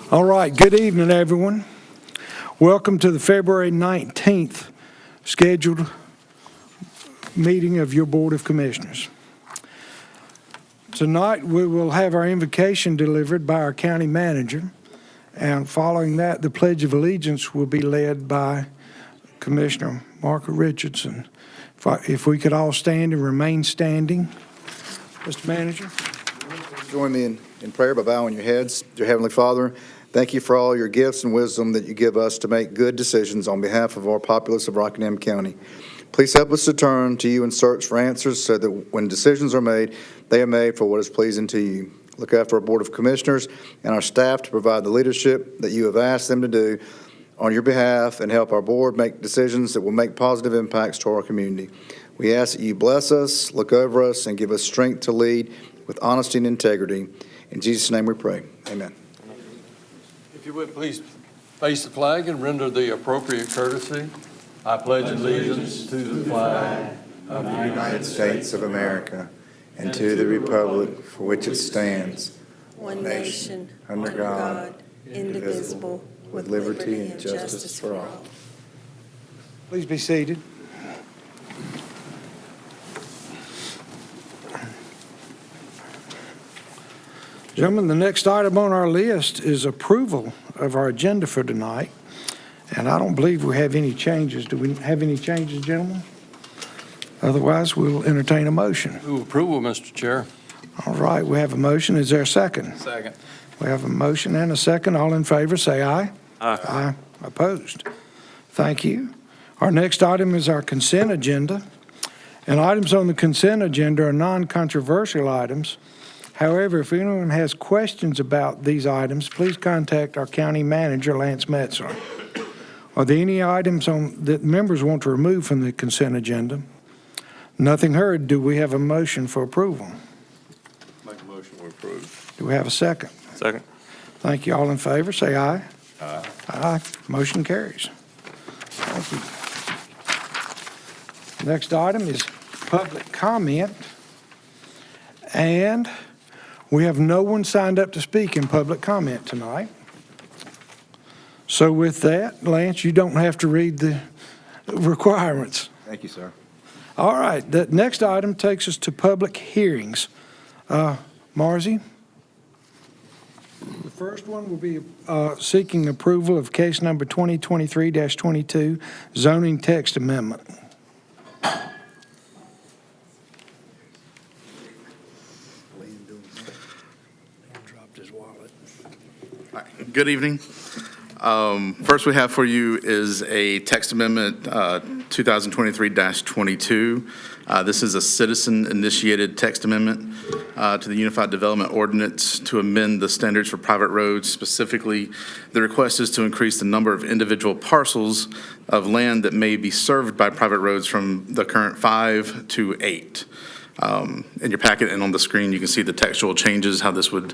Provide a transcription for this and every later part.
All right, good evening, everyone. Welcome to the February 19th scheduled meeting of your Board of Commissioners. Tonight, we will have our invocation delivered by our county manager, and following that, the Pledge of Allegiance will be led by Commissioner Margaret Richardson. If we could all stand and remain standing. Mr. Manager. Join me in prayer by bowing your heads. Dear Heavenly Father, thank you for all your gifts and wisdom that you give us to make good decisions on behalf of our populace of Rockingham County. Please help us to turn to you and search for answers so that when decisions are made, they are made for what is pleasing to you. Look after our Board of Commissioners and our staff to provide the leadership that you have asked them to do on your behalf and help our board make decisions that will make positive impacts to our community. We ask that you bless us, look over us, and give us strength to lead with honesty and integrity. In Jesus' name we pray. Amen. If you would, please face the flag and render the appropriate courtesy. I pledge allegiance to the flag of the United States of America and to the republic for which it stands, one nation, under God, indivisible, with liberty and justice for all. Please be seated. Gentlemen, the next item on our list is approval of our agenda for tonight. And I don't believe we have any changes. Do we have any changes, gentlemen? Otherwise, we'll entertain a motion. Move approval, Mr. Chair. All right, we have a motion. Is there a second? Second. We have a motion and a second. All in favor, say aye. Aye. Aye. Opposed? Thank you. Our next item is our consent agenda. And items on the consent agenda are non-controversial items. However, if anyone has questions about these items, please contact our county manager, Lance Metzler. Are there any items that members want to remove from the consent agenda? Nothing heard. Do we have a motion for approval? Make a motion to approve. Do we have a second? Second. Thank you. All in favor, say aye. Aye. Aye. Motion carries. Thank you. Next item is public comment. And we have no one signed up to speak in public comment tonight. So with that, Lance, you don't have to read the requirements. Thank you, sir. All right, the next item takes us to public hearings. Marzie? The first one will be seeking approval of case number 2023-22, zoning text amendment. Dropped his wallet. All right. Good evening. First we have for you is a text amendment 2023-22. This is a citizen-initiated text amendment to the Unified Development Ordinance to amend the standards for private roads. Specifically, the request is to increase the number of individual parcels of land that may be served by private roads from the current 5 to 8. In your packet and on the screen, you can see the textual changes, how this would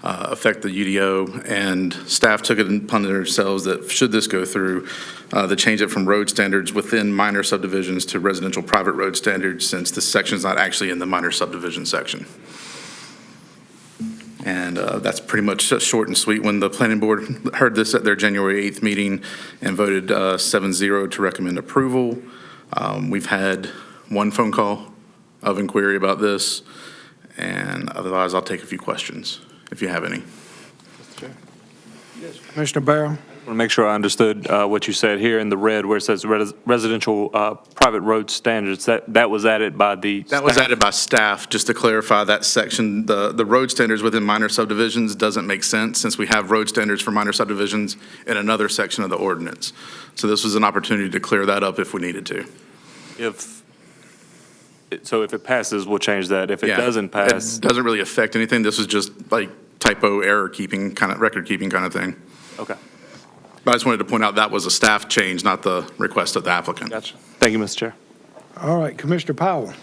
affect the UDO, and staff took it upon themselves that should this go through, to change it from road standards within minor subdivisions to residential private road standards, since this section is not actually in the minor subdivision section. And that's pretty much short and sweet. When the planning board heard this at their January 8th meeting and voted 7-0 to recommend approval, we've had one phone call of inquiry about this, and otherwise I'll take a few questions if you have any. Yes, Commissioner Barrow. I want to make sure I understood what you said here in the red where it says residential private road standards. That was added by the That was added by staff, just to clarify that section. The road standards within minor subdivisions doesn't make sense since we have road standards for minor subdivisions in another section of the ordinance. So this was an opportunity to clear that up if we needed to. If it passes, we'll change that. If it doesn't pass. It doesn't really affect anything. This is just like typo error keeping, kind of record keeping kind of thing. Okay. But I just wanted to point out that was a staff change, not the request of the applicant. Gotcha. Thank you, Mr. Chair. All right, Commissioner Powell.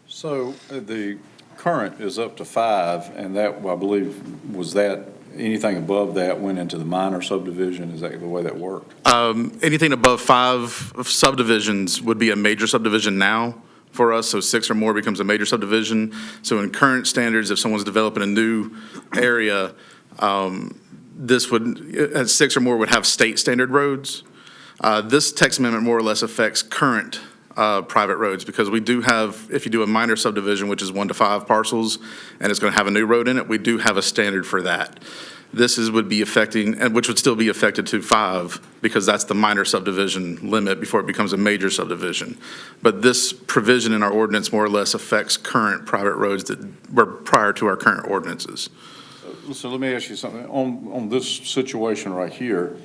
So the current is up to 5, and that, I believe, was that, anything above that went into the minor subdivision? Is that the way that worked? Anything above 5 subdivisions would be a major subdivision now for us, so 6 or more becomes a major subdivision. So in current standards, if someone's developing a new area, this would, at 6 or more, would have state standard roads. This text amendment more or less affects current private roads, because we do have, if you do a minor subdivision, which is 1 to 5 parcels, and it's going to have a new road in it, we do have a standard for that. This would be affecting, and which would still be affected to 5, because that's the minor subdivision limit before it becomes a major subdivision. But this provision in our ordinance more or less affects current private roads that were prior to our current ordinances. So let me ask you something. On this situation right here,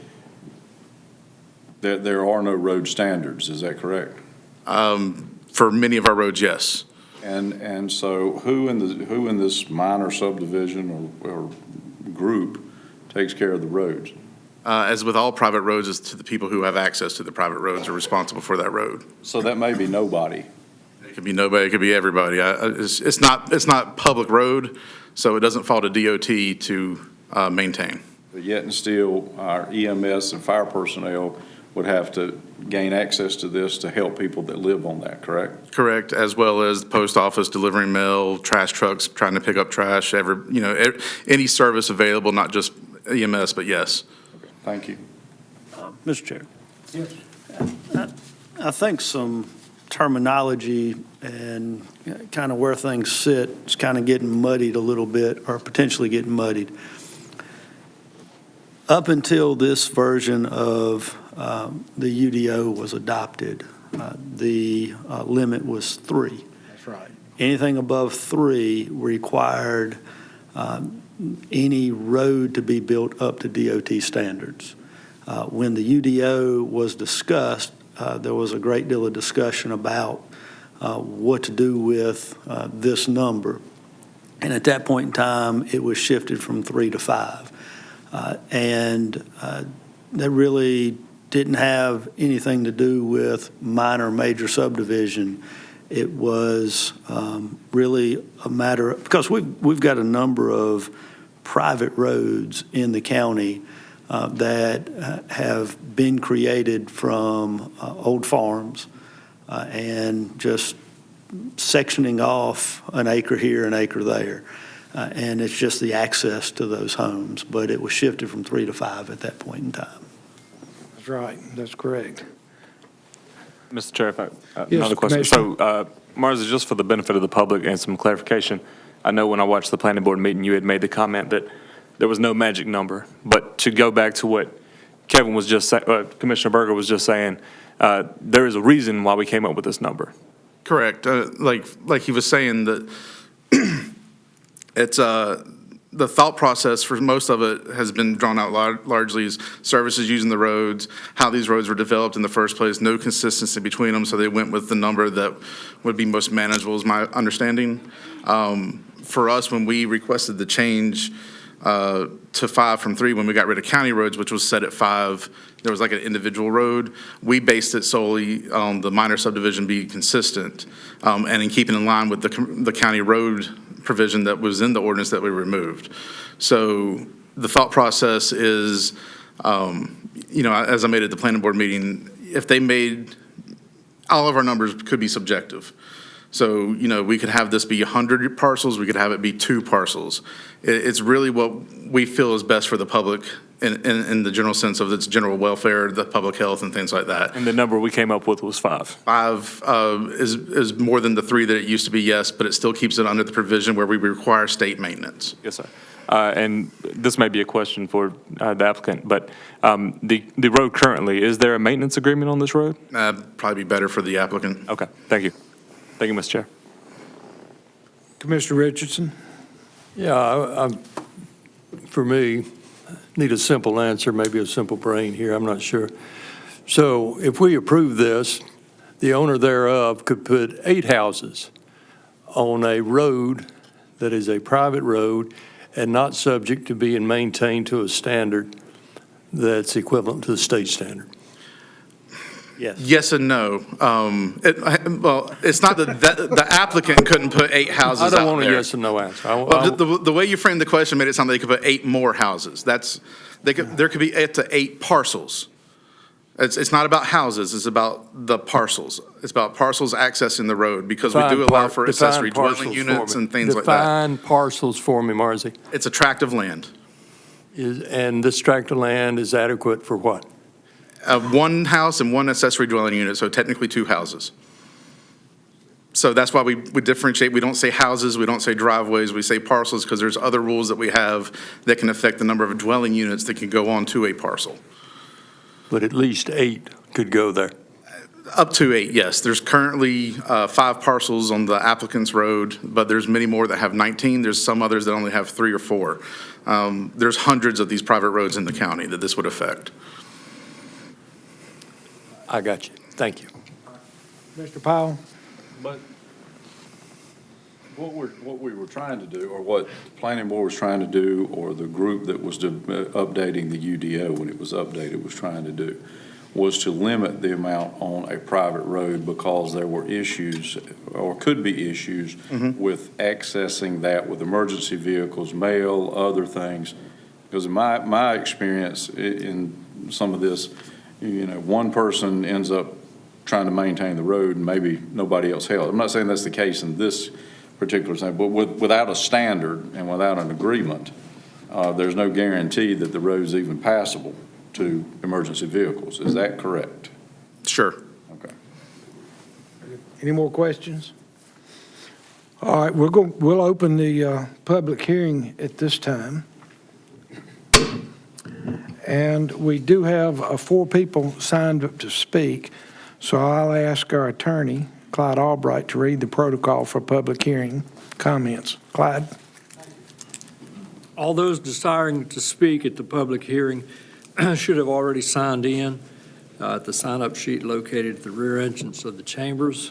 there are no road standards, is that correct? For many of our roads, yes. And so who in this minor subdivision or group takes care of the roads? As with all private roads, it's to the people who have access to the private roads are responsible for that road. So that may be nobody. It could be nobody, it could be everybody. It's not public road, so it doesn't fall to DOT to maintain. But yet and still, our EMS and fire personnel would have to gain access to this to help people that live on that, correct? Correct, as well as the post office delivering mail, trash trucks trying to pick up trash, any service available, not just EMS, but yes. Okay, thank you. Mr. Chair. Yes. I think some terminology and kind of where things sit is kind of getting muddied a little bit, or potentially getting muddied. Up until this version of the UDO was adopted, the limit was 3. That's right. Anything above 3 required any road to be built up to DOT standards. When the UDO was discussed, there was a great deal of discussion about what to do with this number. And at that point in time, it was shifted from 3 to 5. That really didn't have anything to do with minor, major subdivision. It was really a matter of, because we've got a number of private roads in the county that have been created from old farms and just sectioning off an acre here, an acre there. And it's just the access to those homes. But it was shifted from 3 to 5 at that point in time. That's right. That's correct. Mr. Chair, if Yes, another question. Commissioner. So, Marza, just for the benefit of the public and some clarification, I know when I watched the planning board meeting, you had made the comment that there was no magic number. But to go back to what Kevin was just saying, Commissioner Berger was just saying, there is a reason why we came up with this number. Correct. Like he was saying that it's the thought process for most of it has been drawn out largely as services using the roads, how these roads were developed in the first place, no consistency between them, so they went with the number that would be most manageable is my understanding. For us, when we requested the change to 5 from 3, when we got rid of county roads, which was set at 5, there was like an individual road. We based it solely on the minor subdivision being consistent and in keeping in line with the county road provision that was in the ordinance that we removed. So the thought process is, as I made at the planning board meeting, if they made, all of our numbers could be subjective. So, we could have this be 100 parcels, we could have it be 2 parcels. It's really what we feel is best for the public in the general sense of its general welfare, the public health and things like that. And the number we came up with was 5. 5 is more than the 3 that it used to be, yes, but it still keeps it under the provision where we require state maintenance. Yes, sir. And this may be a question for the applicant, but the road currently, is there a maintenance agreement on this road? Probably be better for the applicant. Okay, thank you. Thank you, Mr. Chair. Commissioner Richardson? Yeah, for me, need a simple answer, maybe a simple brain here, I'm not sure. So if we approve this, the owner thereof could put 8 houses on a road that is a private road and not subject to being maintained to a standard that's equivalent to the state standard. Yes. Yes and no. It's not that the applicant couldn't put 8 houses out I there. don't want a yes or no answer. Well, the way you framed the question made it sound like they could put 8 more houses. There could be up to 8 parcels. It's not about houses, it's about the parcels. It's about parcels accessing the road, because we do allow for accessory dwelling units and things like that. Define parcels for me, Marzi. It's a tract of land. And this tract of land is adequate for what? One house and one accessory dwelling unit, so technically two houses. So that's why we differentiate. We don't say houses, we don't say driveways, we say parcels, because there's other rules that we have that can affect the number of dwelling units that can go onto a parcel. But at least 8 could go there. Up to 8, yes. There's currently 5 parcels on the applicant's road, but there's many more that have 19. There's some others that only have 3 or 4. There's hundreds of these private roads in the county that this would affect. I got you. Thank you. Mr. Powell? But what we were trying to do, or what the planning board was trying to do, or the group that was updating the UDO when it was updated was trying to do, was to limit the amount on a private road because there were issues, or could be issues, with accessing that with emergency vehicles, mail, other things. Because in my experience in some of this, one person ends up trying to maintain the road and maybe nobody else helps. I'm not saying that's the case in this particular thing, but without a standard and without an agreement, there's no guarantee that the road's even passable to emergency vehicles. Is that correct? Sure. Okay. Any more questions? All right, we'll open the public hearing at this time. And we do have 4 people signed up to speak, so I'll ask our attorney, Clyde Albright, to read the protocol for public hearing comments. Clyde? All those desiring to speak at the public hearing should have already signed in at the sign-up sheet located at the rear entrance of the chambers.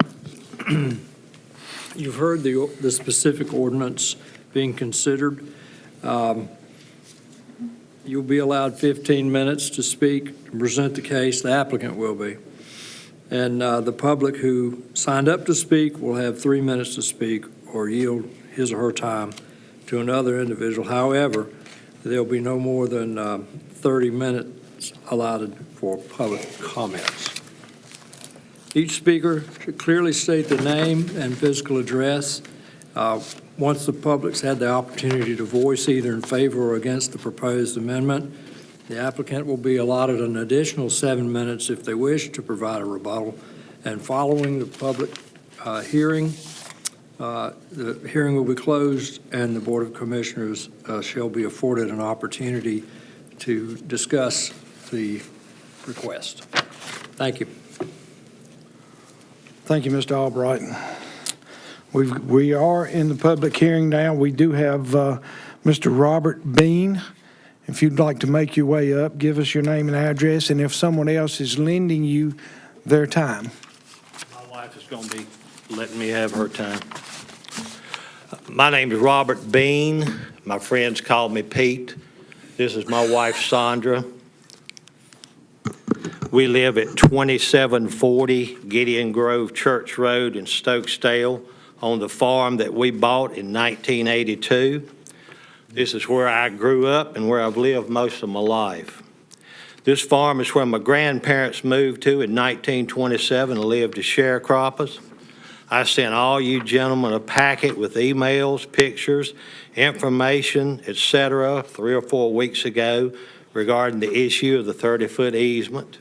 You've heard the specific ordinance being considered. You'll be allowed 15 minutes to speak and present the case. The applicant will be. And the public who signed up to speak will have 3 minutes to speak or yield his or her time to another individual. However, there'll be no more than 30 minutes allotted for public comments. Each speaker should clearly state the name and physical address. Once the public's had the opportunity to voice either in favor or against the proposed amendment, the applicant will be allotted an additional 7 minutes if they wish to provide a rebuttal. And following the public hearing, the hearing will be closed and the Board of Commissioners shall be afforded an opportunity to discuss the request. Thank you. Thank you, Mr. Albright. We are in the public hearing now. We do have Mr. Robert Bean. If you'd like to make your way up, give us your name and address, and if someone else is lending you their time. My wife is going to be letting me have her time. My name is Robert Bean. My friends call me Pete. This is my wife, Sandra. We live at 2740 Gideon Grove Church Road in Stokesdale on the farm that we bought in 1982. This is where I grew up and where I've lived most of my life. This farm is where my grandparents moved to in 1927 and lived as sharecroppers. I sent all you gentlemen a packet with emails, pictures, information, etc., 3 or 4 weeks ago regarding the issue of the 30-foot easement.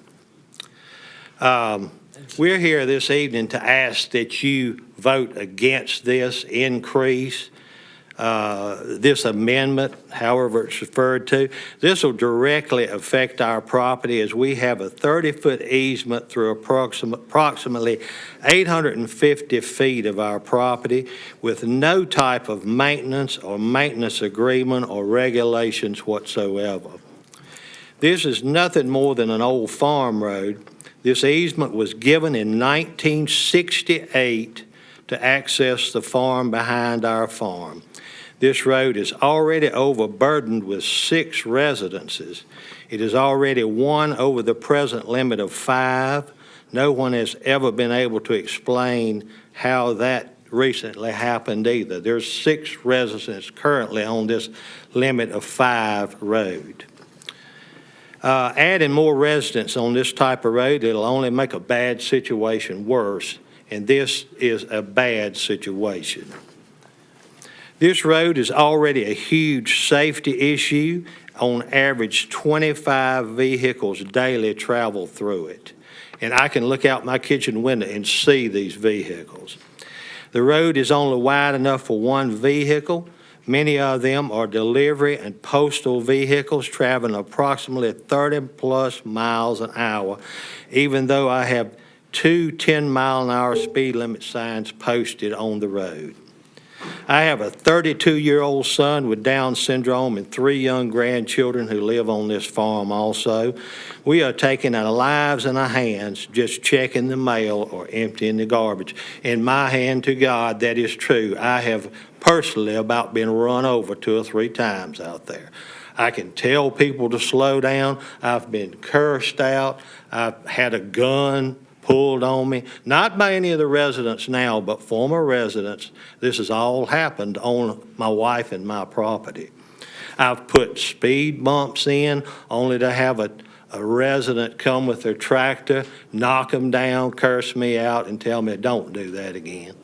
We're here this evening to ask that you vote against this increase, this amendment, however it's referred to. This will directly affect our property as we have a 30-foot easement through approximately 850 feet of our property with no type of maintenance or maintenance agreement or regulations whatsoever. This is nothing more than an old farm road. This easement was given in 1968 to access the farm behind our farm. This road is already overburdened with 6 residences. It is already 1 over the present limit of 5. No one has ever been able to explain how that recently happened either. There's 6 residents currently on this limit of 5 road. Adding more residents on this type of road, it'll only make a bad situation worse, and this is a bad situation. This road is already a huge safety issue On average, 25 vehicles daily travel through it. And I can look out my kitchen window and see these vehicles. The road is only wide enough for one vehicle. Many of them are delivery and postal vehicles traveling approximately 30-plus miles an hour, even though I have two 10-mile-an-hour speed limit signs posted on the road. I have a 32-year-old son with Down syndrome and 3 young grandchildren who live on this farm also. We are taking our lives in our hands, just checking the mail or emptying the garbage. In my hand, to God, that is true. I have personally about been run over 2 or 3 times out there. I can tell people to slow down. I've been cursed out. I've had a gun pulled on me, not by any of the residents now, but former residents. This has all happened on my wife and my property. I've put speed bumps in only to have a resident come with their tractor, knock them down, curse me out, and tell me don't do that again.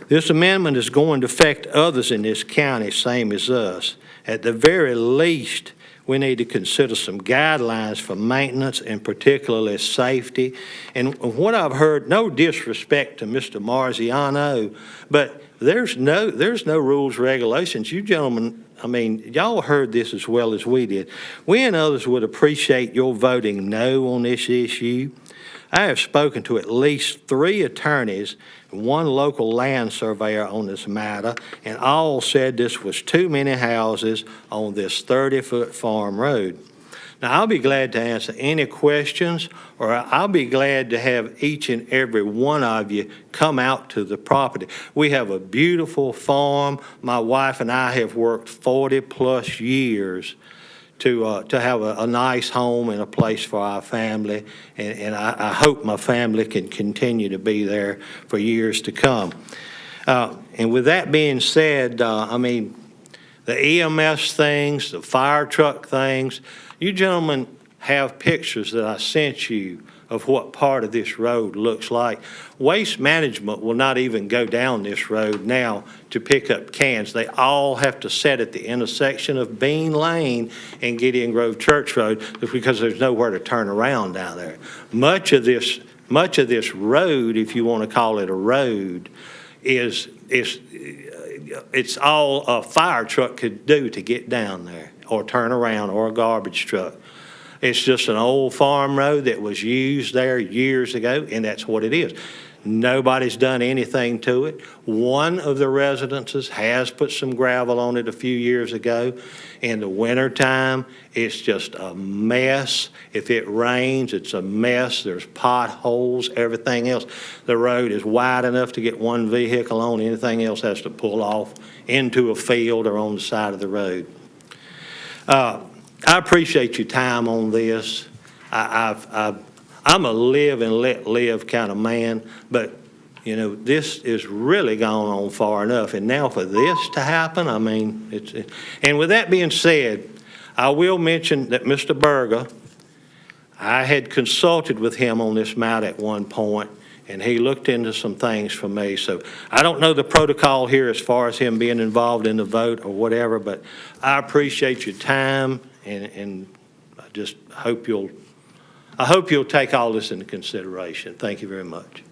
This amendment is going to affect others in this county, same as us. At the very least, we need to consider some guidelines for maintenance and particularly safety. And what I've heard, no disrespect to Mr. Marziano, but there's no rules, regulations. You gentlemen, I mean, y'all heard this as well as we did. We and others would appreciate your voting no on this issue. I have spoken to at least 3 attorneys and 1 local land surveyor on this matter, and all said this was too many houses on this 30-foot farm road. Now, I'll be glad to answer any questions, or I'll be glad to have each and every one of you come out to the property. We have a beautiful farm. My wife and I have worked 40-plus years to have a nice home and a place for our family, and I hope my family can continue to be there for years to come. And with that being said, I mean, the EMS things, the fire truck things, you gentlemen have pictures that I sent you of what part of this road looks like. Waste Management will not even go down this road now to pick up cans. They all have to set at the intersection of Bean Lane and Gideon Grove Church Road because there's nowhere to turn around down there. Much of this road, if you want to call it a road, it's all a fire truck could do to get down there or turn around, or a garbage truck. It's just an old farm road that was used there years ago, and that's what it is. Nobody's done anything to it. One of the residences has put some gravel on it a few years ago. In the wintertime, it's just a mess. If it rains, it's a mess. There's potholes, everything else. The road is wide enough to get one vehicle on. Anything else has to pull off into a field or on the side of the road. I appreciate your time on this. I'm a live and let live kind of man, but, you know, this is really gone on far enough. And now for this to happen, I mean, and with that being said, I will mention that Mr. Berger, I had consulted with him on this matter at one point, and he looked into some things for me. So I don't know the protocol here as far as him being involved in the vote or whatever, but I appreciate your time, and I just hope you'll take all this into consideration. Thank you very much.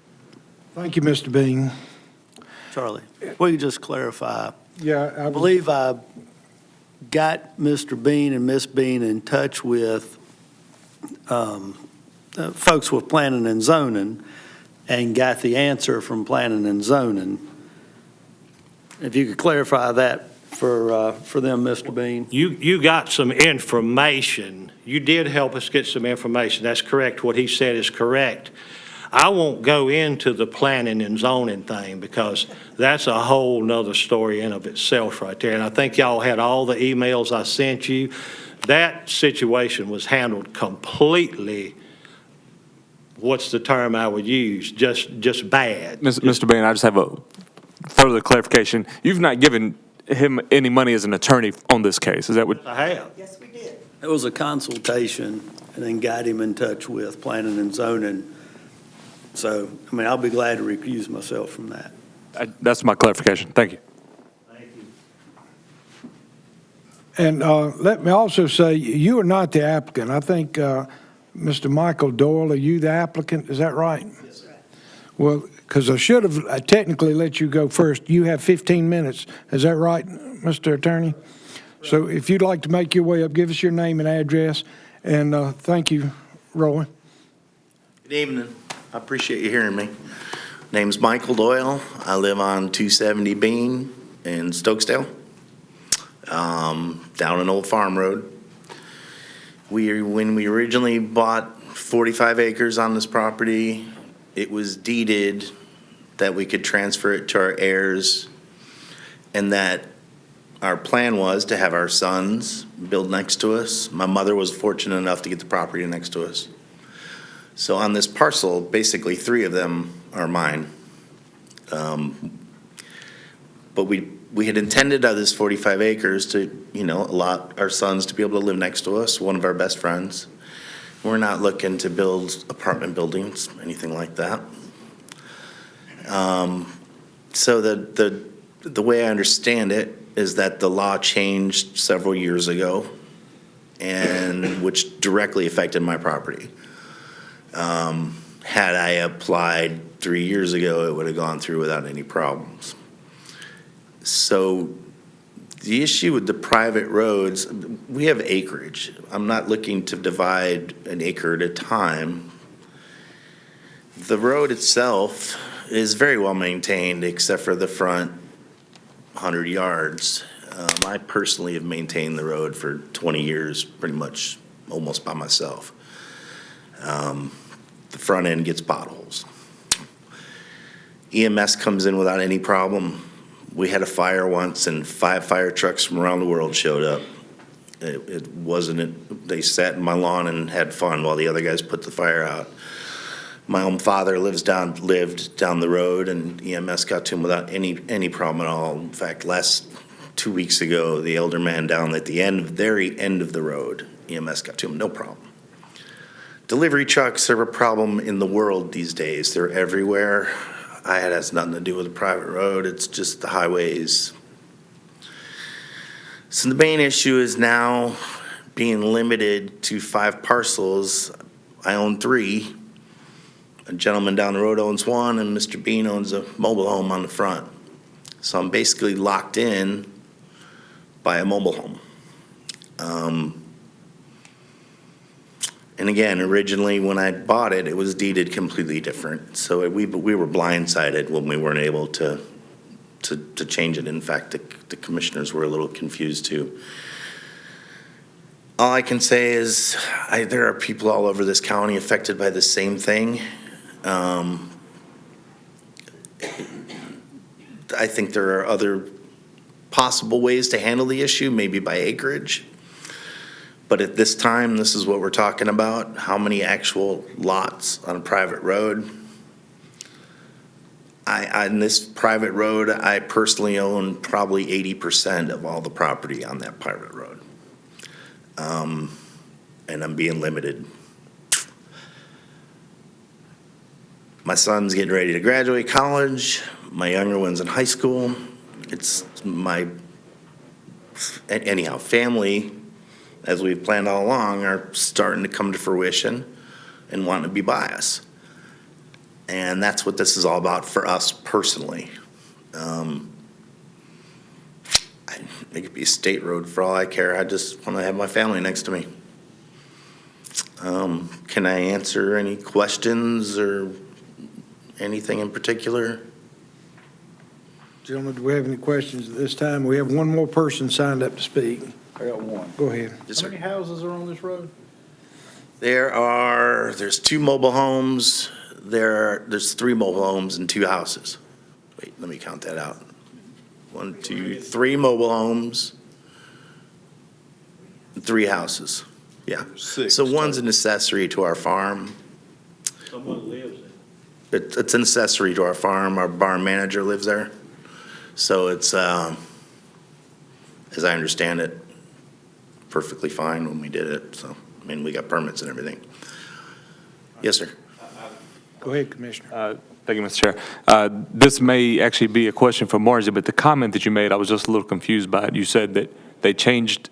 Thank you, Mr. Bean. Charlie, will you just clarify? Yeah, I believe I got Mr. Bean and Miss Bean in touch with folks with planning and zoning and got the answer from planning and zoning. If you could clarify that for them, Mr. Bean. You got some information. You did help us get some information. That's correct. What he said is correct. I won't go into the planning and zoning thing because that's a whole nother story in of itself right there. And I think y'all had all the emails I sent you. That situation was handled completely, what's the term I would use, just bad. Mr. Bean, I just have a further clarification. You've not given him any money as an attorney on this case. Is that what? I have. Yes, we did. It was a consultation and then got him in touch with planning and zoning. So, I mean, I'll be glad to recuse myself from that. That's my clarification. Thank you. Thank you. And let me also say, you are not the applicant. I think Mr. Michael Doyle, are you the applicant? Is that right? Yes, sir. Well, because I should have technically let you go first. You have 15 minutes. Is that right, Mr. Attorney? So if you'd like to make your way up, give us your name and address. And thank you, Roy. Good evening. I appreciate you hearing me. Name's Michael Doyle. I live on 270 Bean in Stokesdale, down an old farm road. When we originally bought 45 acres on this property, it was deeded that we could transfer it to our heirs, and that our plan was to have our sons build next to us. My mother was fortunate enough to get the property next to us. So on this parcel, basically 3 of them are mine. But we had intended of this 45 acres to, allot our sons to be able to live next to us, one of our best friends. We're not looking to build apartment buildings, anything like that. So the way I understand it is that the law changed several years ago, and which directly affected my property. Had I applied 3 years ago, it would have gone through without any problems. So the issue with the private roads, we have acreage. I'm not looking to divide an acre at a time. The road itself is very well maintained except for the front 100 yards. I personally have maintained the road for 20 years, pretty much almost by myself. The front end gets potholes. EMS comes in without any problem. We had a fire once and 5 fire trucks from around the world showed up. They sat in my lawn and had fun while the other guys put the fire out. My own father lived down the road, and EMS got to him without any problem at all. In fact, 2 weeks ago, the elder man down at the very end of the road, EMS got to him, no problem. Delivery trucks are a problem in the world these days. They're everywhere. It has nothing to do with a private road. It's just the highways. So the main issue is now being limited to 5 parcels. I own 3. A gentleman down the road owns 1, and Mr. Bean owns a mobile home on the front. So I'm basically locked in by a mobile home. And again, originally when I bought it, it was deeded completely different. So we were blindsided when we weren't able to change it. In fact, the commissioners were a little confused too. All I can say is there are people all over this county affected by the same thing. I think there are other possible ways to handle the issue, maybe by acreage. But at this time, this is what we're talking about, how many actual lots on a private road. On this private road, I personally own probably 80% of all the property on that private road. And I'm being limited. My son's getting ready to graduate college. My younger one's in high school. Family, as we've planned all along, are starting to come to fruition and want to be by us. And that's what this is all about for us personally. It could be a state road for all I care. I just want to have my family next to me. Can I answer any questions or anything in particular? Gentlemen, do we have any questions at this time? We have one more person signed up to speak. I got one. Go ahead. Yes, How sir. many houses are on this road? There's 2 mobile homes. There's 3 mobile homes and 2 houses. Wait, let me count that out. 1, 2, 3 mobile homes, and 3 houses. Yeah. 6. So one's an accessory to our farm. Someone lives It's an accessory to our farm. Our barn manager lives there. So it's, as I understand it, perfectly fine when we did it. So, we got permits and everything. Yes, sir. Go ahead, Commissioner. Thank you, Mr. Chair. This may actually be a question for Margie, but the comment that you made, I was just a little confused by it. You said that they changed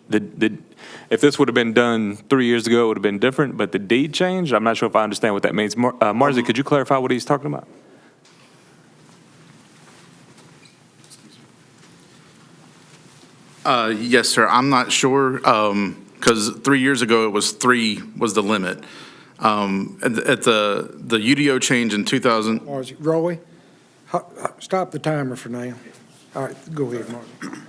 if this would have been done 3 years ago, it would have been different, but the deed changed? I'm not sure if I understand what that means. Marzi, could you clarify what he's talking about? Yes, sir. I'm not sure, because 3 years ago, it was 3 was the limit. At the UDO change in 2000, Margie, Roy, stop the timer for now. All right, go ahead, Margie.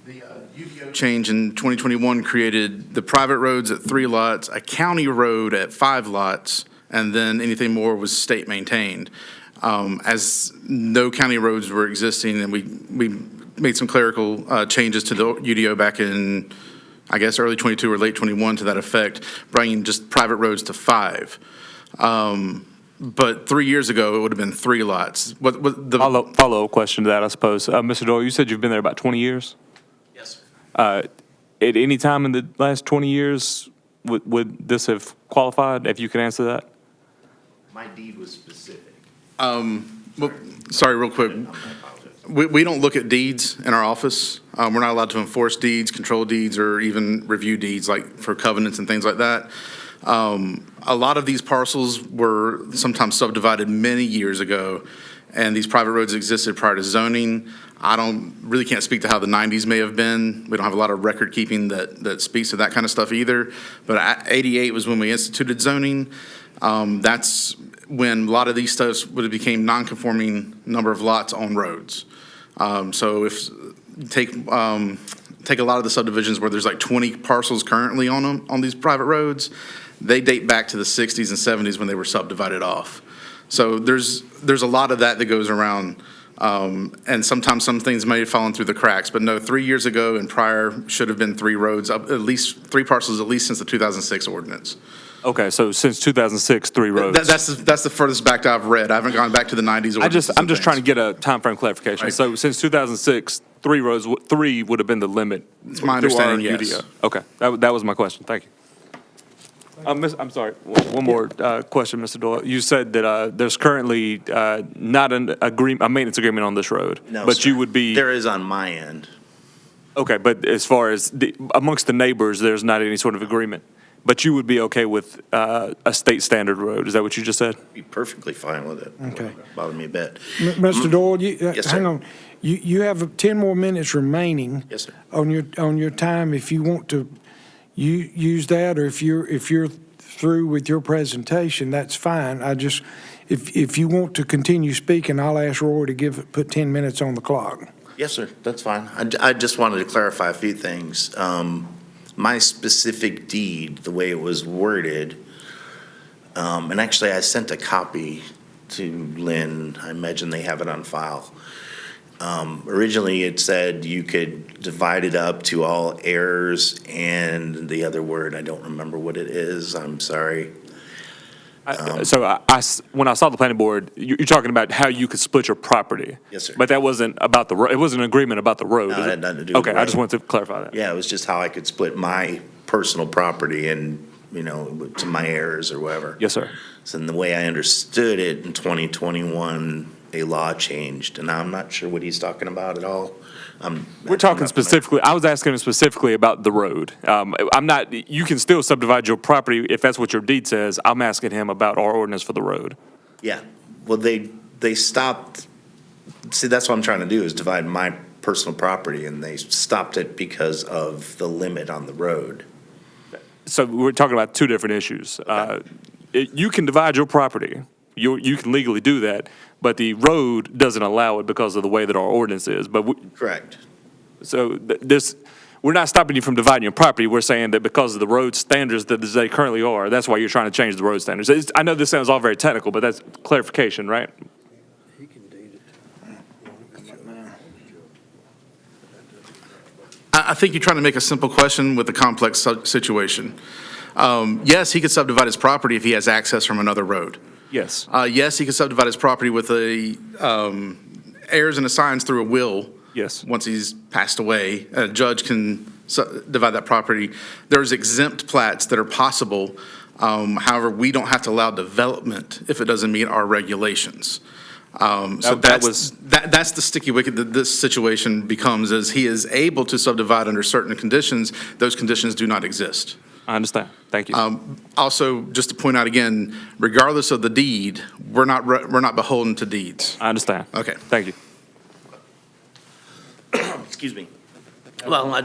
the UDO change in 2021 created the private roads at 3 lots, a county road at 5 lots, and then anything more was state maintained. As no county roads were existing, and we made some clerical changes to the UDO back in, I guess, early 22 or late 21 to that effect, bringing just private roads to 5. But 3 years ago, it would have been 3 lots. Follow-up question to that, I suppose. Mr. Doyle, you said you've been there about 20 years? Yes, sir. At any time in the last 20 years, would this have qualified, if you could answer that? My deed was specific. Well, sorry, real quick. We don't look at deeds in our office. We're not allowed to enforce deeds, control deeds, or even review deeds, like for covenants and things like that. A lot of these parcels were sometimes subdivided many years ago, and these private roads existed prior to zoning. I really can't speak to how the 90s may have been. We don't have a lot of record keeping that speaks to that kind of stuff either. But 88 was when we instituted zoning. That's when a lot of these stuffs would have became non-conforming number of lots on roads. So if take a lot of the subdivisions where there's like 20 parcels currently on them, on these private roads, they date back to the 60s and 70s when they were subdivided off. So there's a lot of that goes around, and sometimes some things may have fallen through the cracks. But no, 3 years ago and prior should have been 3 roads, at least 3 parcels, at least since the 2006 ordinance. Okay, so since 2006, 3 roads. That's the furthest back I've read. I haven't gone back to the 90s. I'm just trying to get a timeframe clarification. Right. So since 2006, 3 roads, 3 would have been the limit. It's my through our understanding, yes. UDO. Okay, that was my question. Thank you. I'm sorry, one more question, Mr. Doyle. You said that there's currently not a maintenance agreement on this road. No, but sir. you would be. There is on my end. Okay, but as far as amongst the neighbors, there's not any sort of agreement. But you would be okay with a state standard road. Is that what you just said? Be perfectly fine with it. Okay. Wouldn't bother me a bit. Mr. Doyle, Yes, sir. hang on. You have 10 more minutes remaining. Yes, sir. On your time, if you want to use that, or if you're through with your presentation, that's fine. If you want to continue speaking, I'll ask Roy to put 10 minutes on the clock. Yes, sir, that's fine. I just wanted to clarify a few things. My specific deed, the way it was worded, and actually I sent a copy to Lynn. I imagine they have it on file. Originally, it said you could divide it up to all heirs, and the other word, I don't remember what it is. I'm sorry. When I saw the planning board, you're talking about how you could split your property. Yes, sir. But that wasn't about the road. It wasn't an agreement about the road. No, is it it? had nothing to do with Okay, the I just road. wanted to clarify that. Yeah, it was just how I could split my personal property and, to my heirs or whatever. Yes, sir. So in the way I understood it, in 2021, a law changed, and I'm not sure what he's talking about at all. We're talking specifically, I was asking him specifically about the road. You can still subdivide your property if that's what your deed says. I'm asking him about our ordinance for the road. Yeah, well, they stopped, see, that's what I'm trying to do, is divide my personal property, and they stopped it because of the limit on the road. So we're talking about 2 different issues. You can divide your property. You can legally do that, but the road doesn't allow it because of the way that our ordinance is. Correct. So we're not stopping you from dividing your property. We're saying that because of the road standards that they currently are, that's why you're trying to change the road standards. I know this sounds all very technical, but that's clarification, right? I think you're trying to make a simple question with a complex situation. Yes, he could subdivide his property if he has access from another road. Yes. Yes, he could subdivide his property with heirs and assigns through a will. Yes. Once he's passed away, a judge can divide that property. There's exempt plats that are possible. However, we don't have to allow development if it doesn't meet our regulations. So That was- that's the sticky wicket that this situation becomes, is he is able to subdivide under certain conditions. Those conditions do not exist. I understand. Thank you. Also, just to point out again, regardless of the deed, we're not beholden to deeds. I understand. Okay. Thank you. Excuse me. Well,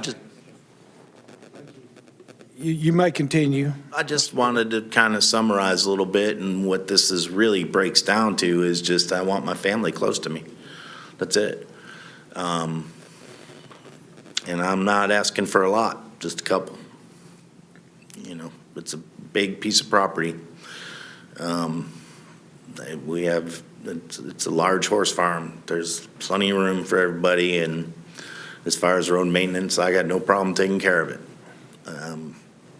You may continue. I just wanted to kind of summarize a little bit, and what this is really breaks down to is just I want my family close to me. That's it. And I'm not asking for a lot, just a couple. You know, it's a big piece of property. We have, it's a large horse farm. There's plenty of room for everybody, and as far as road maintenance, I got no problem taking care of it.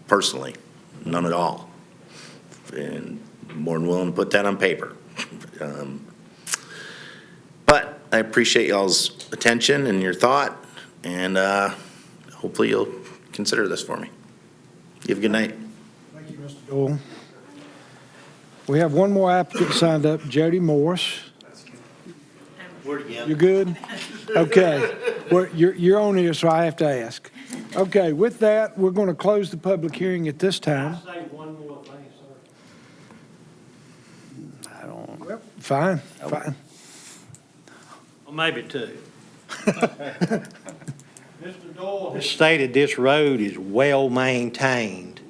Personally, none at all. And more than willing to put that on paper. But I appreciate y'all's attention and your thought, and hopefully you'll consider this for me. You have a good night. Thank you, Mr. Doyle. We have one more applicant signed up, Jody Morris. You good? Okay. Well, you're on here, so I have to ask. Okay, with that, we're going to close the public hearing at this time. Can I say one more thing, sir? I don't, Well, fine, fine. Or maybe two. Mr. Doyle has stated this road is well-maintained.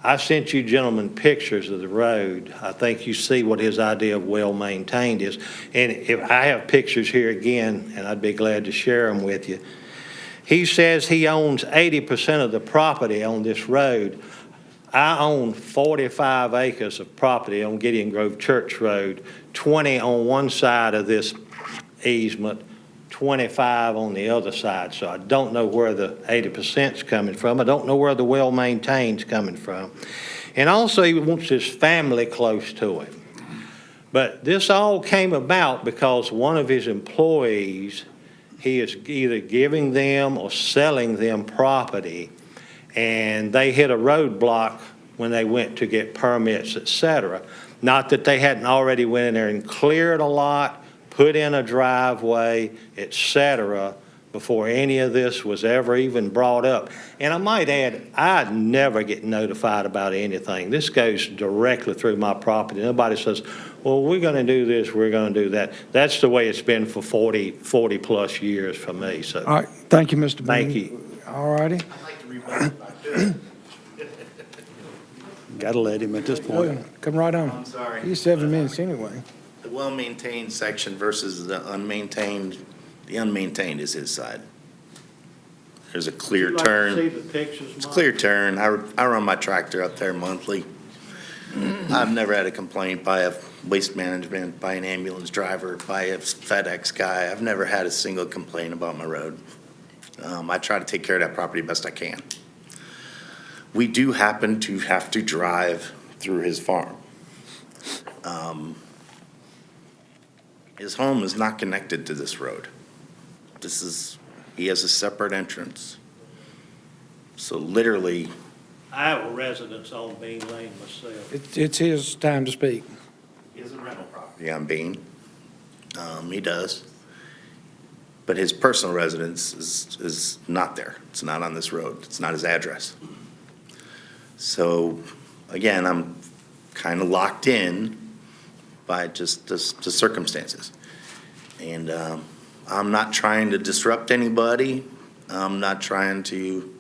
I sent you gentlemen pictures of the road. I think you see what his idea of well-maintained is. And if I have pictures here again, and I'd be glad to share them with you. He says he owns 80% of the property on this road. I own 45 acres of property on Gideon Grove Church Road, 20 on one side of this easement, 25 on the other side. So I don't know where the 80% is coming from. I don't know where the well-maintained is coming from. And also he wants his family close to him. But this all came about because one of his employees, he is either giving them or selling them property, and they hit a roadblock when they went to get permits, et cetera. Not that they hadn't already went in there and cleared a lot, put in a driveway, et cetera, before any of this was ever even brought up. And I might add, I never get notified about anything. This goes directly through my property. Nobody says, well, we're going to do this, we're going to do that. That's the way it's been for 40-plus years for me, so. All right, thank you, Mr. Bean. Thank you. All righty. I'd like to rebut. gotta let him at this point. Come right on. I'm sorry. He's 7 minutes anyway. The well-maintained section versus the unmaintained is his side. There's a clear Would you like to turn. see the pictures, It's a Mike? clear turn. I run my tractor up there monthly. I've never had a complaint by a waste management, by an ambulance driver, by a FedEx guy. I've never had a single complaint about my road. I try to take care of that property best I can. We do happen to have to drive through his farm. His home is not connected to this road. He has a separate entrance. So literally, I have a residence on Bean Lane myself. It's his time to speak. he has a rental property on Bean. He does. But his personal residence is not there. It's not on this road. It's not his address. So, again, I'm kind of locked in by just the circumstances. And I'm not trying to disrupt anybody. I'm not trying to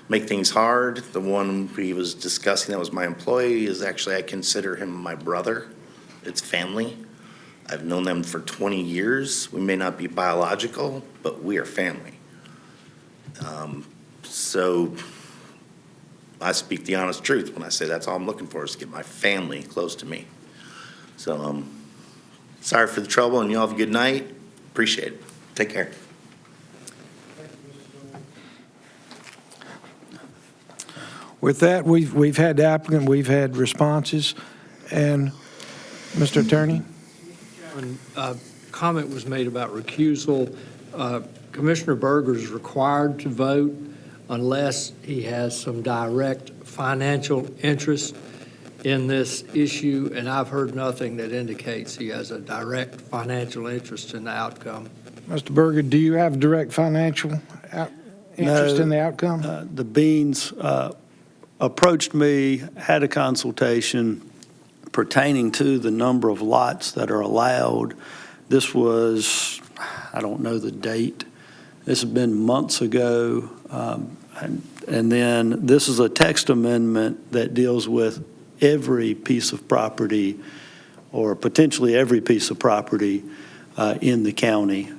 make things hard. The one he was discussing that was my employee is actually, I consider him my brother. It's family. I've known them for 20 years. We may not be biological, but we are family. So I speak the honest truth when I say that's all I'm looking for, is to get my family close to me. So sorry for the trouble, and you all have a good night. Appreciate it. Take care. With that, we've had the applicant, we've had responses, and Mr. Attorney? Comment was made about recusal. Commissioner Berger is required to vote unless he has some direct financial interest in this issue, and I've heard nothing that indicates he has a direct financial interest in the outcome. Mr. Berger, do you have direct financial interest No. in the outcome? The Beans approached me, had a consultation pertaining to the number of lots that are allowed. This was, I don't know the date. This has been months ago. And then this is a text amendment that deals with every piece of property or potentially every piece of property in the county.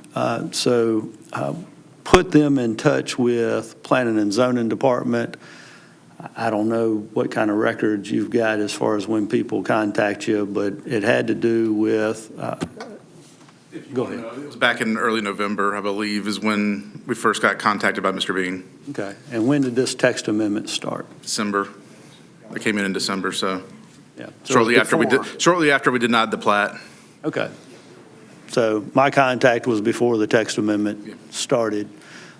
So put them in touch with Planning and Zoning Department. I don't know what kind of records you've got as far as when people contact you, but it had to do with, go ahead. It was back in early November, I believe, is when we first got contacted by Mr. Bean. Okay. And when did this text amendment start? December. It came in December, so Yeah. shortly after before. shortly after we denied the plat. Okay. So my contact was before the text amendment started.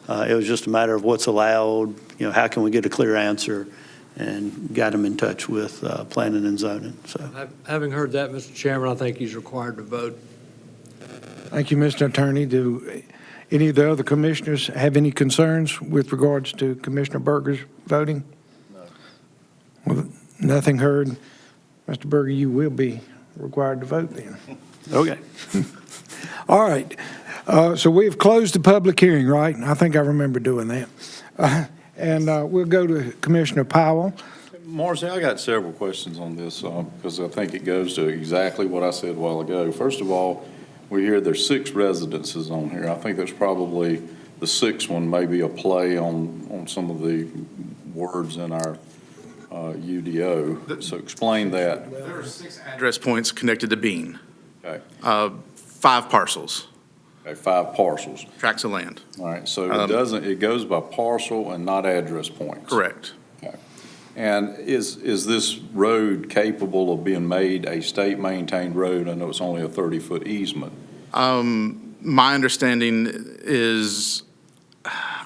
It was just a matter of what's allowed, how can we get a clear answer, and got them in touch with Planning and Zoning, so. Having heard that, Mr. Chairman, I think he's required to vote. Thank you, Mr. Attorney. Do any of the other commissioners have any concerns with regards to Commissioner Berger's voting? No. Nothing heard. Mr. Berger, you will be required to vote then. Okay. All right. So we've closed the public hearing, right? I think I remember doing that. And we'll go to Commissioner Powell. Marcy, I got several questions on this because I think it goes to exactly what I said a while ago. First of all, we hear there's 6 residences on here. I think there's probably the 6th one may be a play on some of the words in our UDO. So explain that. There are 6 address points connected to Bean. Okay. 5 parcels, Okay, 5 parcels. tracts of land. All right, so it goes by parcel and not address points. Correct. And is this road capable of being made a state-maintained road? I know it's only a 30-foot easement. My understanding is,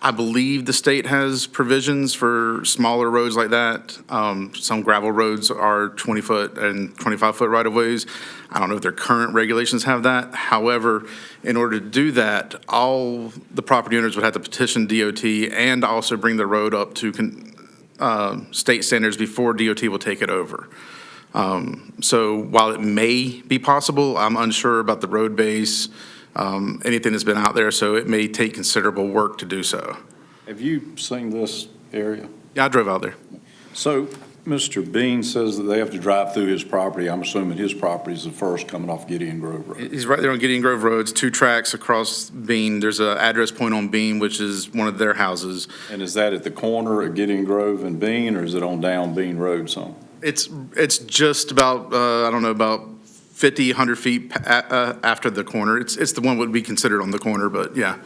I believe the state has provisions for smaller roads like that. Some gravel roads are 20-foot and 25-foot right-of-ways. I don't know if their current regulations have that. However, in order to do that, all the property owners would have to petition DOT and also bring the road up to state standards before DOT will take it over. So while it may be possible, I'm unsure about the road base, anything that's been out there, so it may take considerable work to do so. Have you seen this area? Yeah, I drove out there. So Mr. Bean says that they have to drive through his property. I'm assuming his property is the first coming off Gideon Grove Road. He's right there on Gideon Grove Road. It's 2 tracks across Bean. There's an address point on Bean, which is one of their houses. And is that at the corner of Gideon Grove and Bean, or is it on down Bean Road some? It's just about, I don't know, about 50, 100 feet after the corner. It's the one would be considered on the corner, but yeah.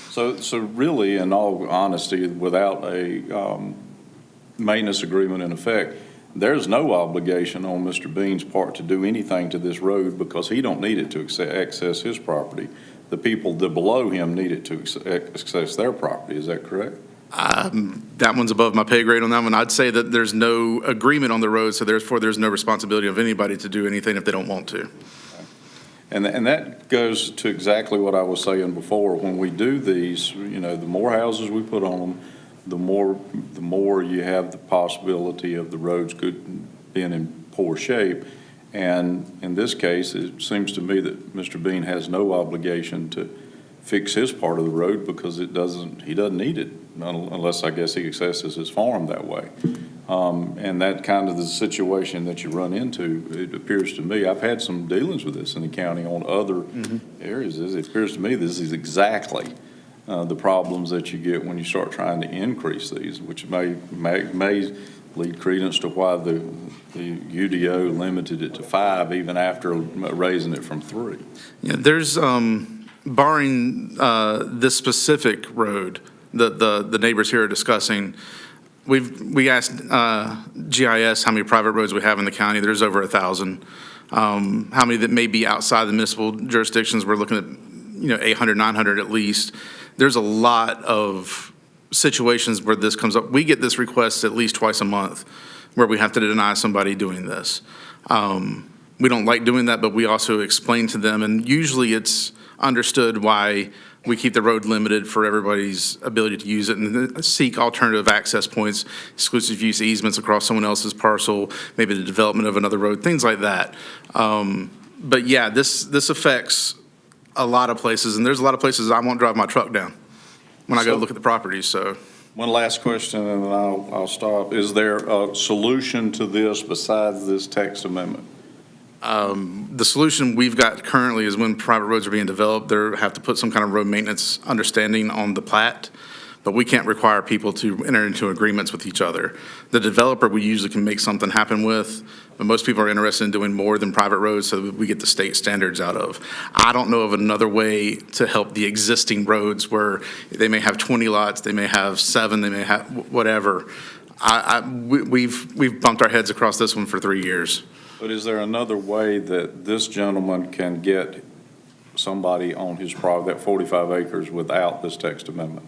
So really, in all honesty, without a maintenance agreement in effect, there's no obligation on Mr. Bean's part to do anything to this road because he don't need it to access his property. The people that below him need it to access their property. Is that correct? That one's above my pay grade on that one. I'd say that there's no agreement on the road, so therefore there's no responsibility of anybody to do anything if they don't want to. And that goes to exactly what I was saying before. When we do these, the more houses we put on them, the more you have the possibility of the roads being in poor shape. And in this case, it seems to me that Mr. Bean has no obligation to fix his part of the road because he doesn't need it unless I guess he accesses his farm that way. And that kind of the situation that you run into, it appears to me, I've had some dealings with this in the county on other areas. It appears to me this is exactly the problems that you get when you start trying to increase these, which may lead credence to why the UDO limited it to 5 even after raising it from 3. Yeah, there's, barring this specific road that the neighbors here are discussing, we asked GIS how many private roads we have in the county. There's over 1,000. How many that may be outside the municipal jurisdictions? We're looking at 800, 900 at least. There's a lot of situations where this comes up. We get this request at least twice a month where we have to deny somebody doing this. We don't like doing that, but we also explain to them, and usually it's understood why we keep the road limited for everybody's ability to use it and seek alternative access points, exclusive use easements across someone else's parcel, maybe the development of another road, things like that. But yeah, this affects a lot of places, and there's a lot of places I won't drive my truck down when I go look at the properties, so. One last question, and then I'll stop. Is there a solution to this besides this text amendment? The solution we've got currently is when private roads are being developed, they have to put some kind of road maintenance understanding on the plat, but we can't require people to enter into agreements with each other. The developer we usually can make something happen with, but most people are interested in doing more than private roads so that we get the state standards out of. I don't know of another way to help the existing roads where they may have 20 lots, they may have 7, they may have whatever. We've bumped our heads across this one for 3 years. But is there another way that this gentleman can get somebody on his property, that 45 acres, without this text amendment?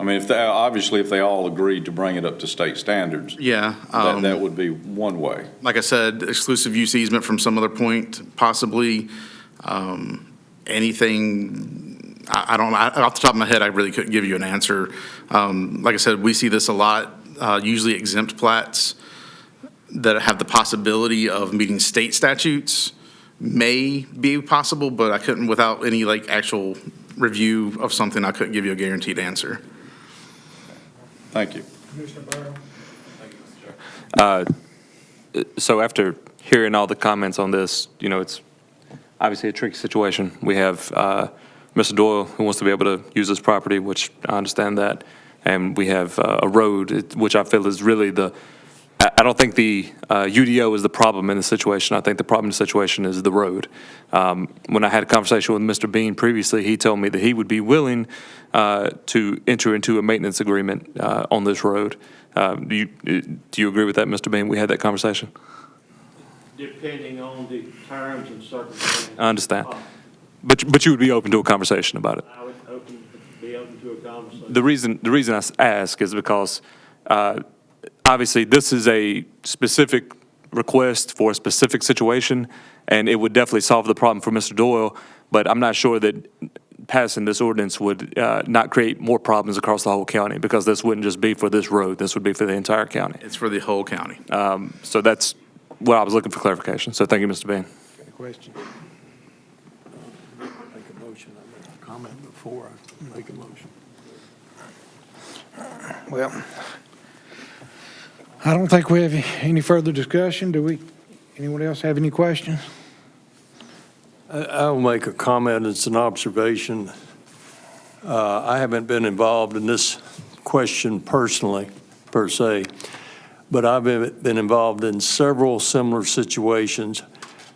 I mean, if they all agreed to bring it up to state standards, Yeah. that would be one way. Like I said, exclusive use easement from some other point, possibly. Anything, I don't, off the top of my head, I really couldn't give you an answer. Like I said, we see this a lot, usually exempt plats that have the possibility of meeting state statutes may be possible, but I couldn't, without any like actual review of something, I couldn't give you a guaranteed answer. Thank you. So after hearing all the comments on this, you know, it's obviously a tricky situation. We have Mr. Doyle, who wants to be able to use this property, which I understand that, and we have a road, which I feel is really I don't think the UDO is the problem in the situation. I think the problem in the situation is the road. When I had a conversation with Mr. Bean previously, he told me that he would be willing to enter into a maintenance agreement on this road. Do you agree with that, Mr. Bean? We had that conversation? Depending on the terms and circumstances. I understand. But you would be open to a conversation about it? I would be open to a conversation. The reason I ask is because obviously, this is a specific request for a specific situation, and it would definitely solve the problem for Mr. Doyle, but I'm not sure that passing this ordinance would not create more problems across the whole county, because this wouldn't just be for this road, this would be for the entire county. It's for the whole county. So that's what I was looking for clarification. So thank you, Mr. Bean. Any question? Make a motion. I made a comment before I make a motion. Well, I don't think we have any further discussion. Do we? Anyone else have any questions? I'll make a comment. It's an observation. I haven't been involved in this question personally, per se, but I've been involved in several similar situations,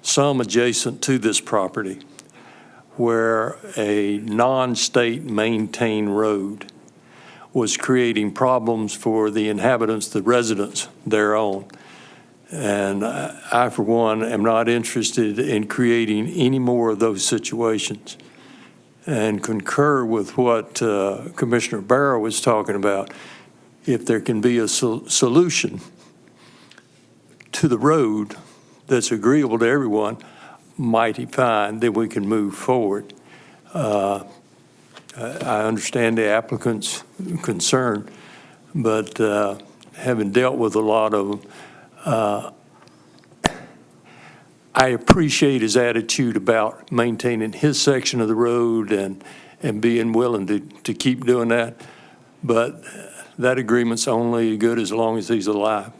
some adjacent to this property, where a non-state maintained road was creating problems for the inhabitants, the residents thereon. And I, for one, am not interested in creating any more of those situations, and concur with what Commissioner Barrow was talking about. If there can be a solution to the road that's agreeable to everyone, mighty fine, then we can move forward. I understand the applicant's concern, but having dealt with a lot of them, I appreciate his attitude about maintaining his section of the road and being willing to keep doing that. But that agreement's only good as long as he's alive.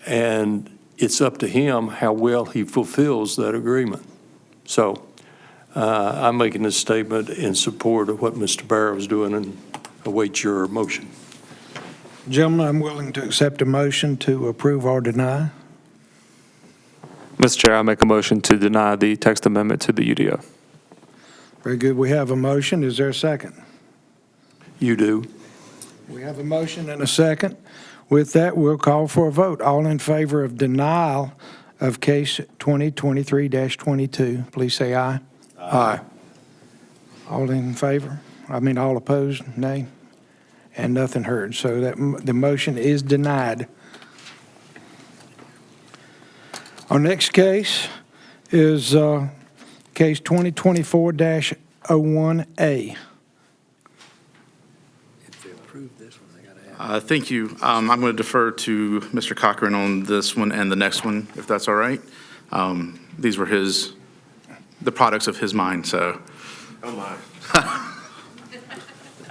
And it's up to him how well he fulfills that agreement. So I'm making this statement in support of what Mr. Barrow is doing and await your motion. Gentlemen, I'm willing to accept a motion to approve or deny. Mr. Chair, I make a motion to deny the text amendment to the UDO. Very good. We have a motion. Is there a second? You do. We have a motion and a second. With that, we'll call for a vote. All in favor of denial of case 2023-22, please say aye. Aye. All in favor? All opposed, nay. and nothing heard. So the motion is denied. Our next case is case 2024-01A. If they approve this one, they got to have. Thank you. I'm going to defer to Mr. Cochran on this one and the next one, if that's all right. These were the products of his mind, so. Oh, my.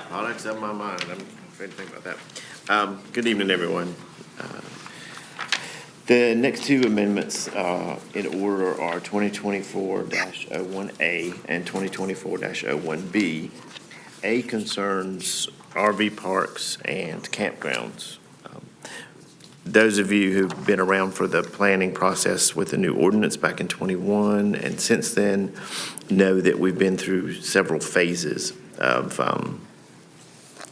Products of my mind. I'm afraid to think about that. Good evening, everyone. The next two amendments in order are 2024-01A and 2024-01B. A concerns RV parks and campgrounds. Those of you who've been around for the planning process with the new ordinance back in '21 and since then know that we've been through several phases of,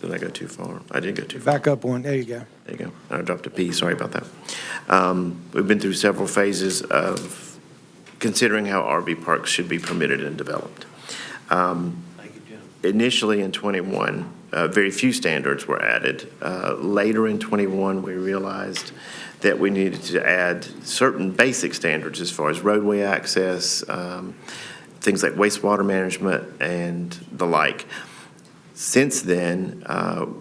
did I go too far? I didn't go too far. Back up one. There you go. There you go. I dropped a P. Sorry about that. We've been through several phases of considering how RV parks should be permitted and developed. Initially in '21, very few standards were added. Later in '21, we realized that we needed to add certain basic standards as far as roadway access, things like wastewater management and the like. Since then,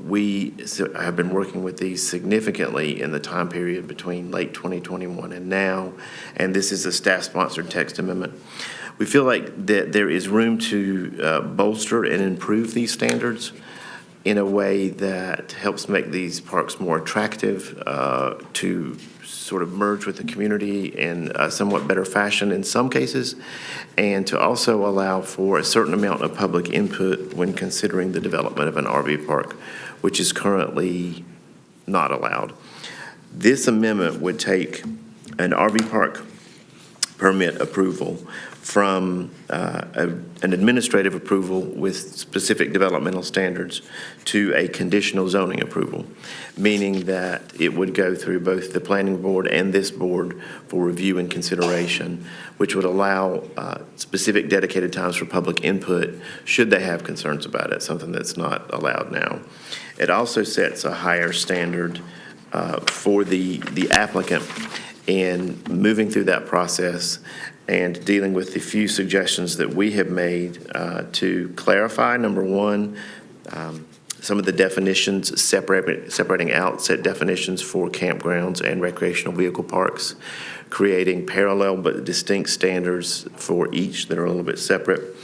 we have been working with these significantly in the time period between late 2021 and now, and this is a staff-sponsored text amendment. We feel like that there is room to bolster and improve these standards in a way that helps make these parks more attractive, to sort of merge with the community in a somewhat better fashion in some cases, and to also allow for a certain amount of public input when considering the development of an RV park, which is currently not allowed. This amendment would take an RV park permit approval from an administrative approval with specific developmental standards to a conditional zoning approval, meaning that it would go through both the planning board and this board for review and consideration, which would allow specific dedicated times for public input should they have concerns about it, something that's not allowed now. It also sets a higher standard for the applicant in moving through that process and dealing with the few suggestions that we have made to clarify, number one, some of the definitions, separating out set definitions for campgrounds and recreational vehicle parks, creating parallel but distinct standards for each that are a little bit separate.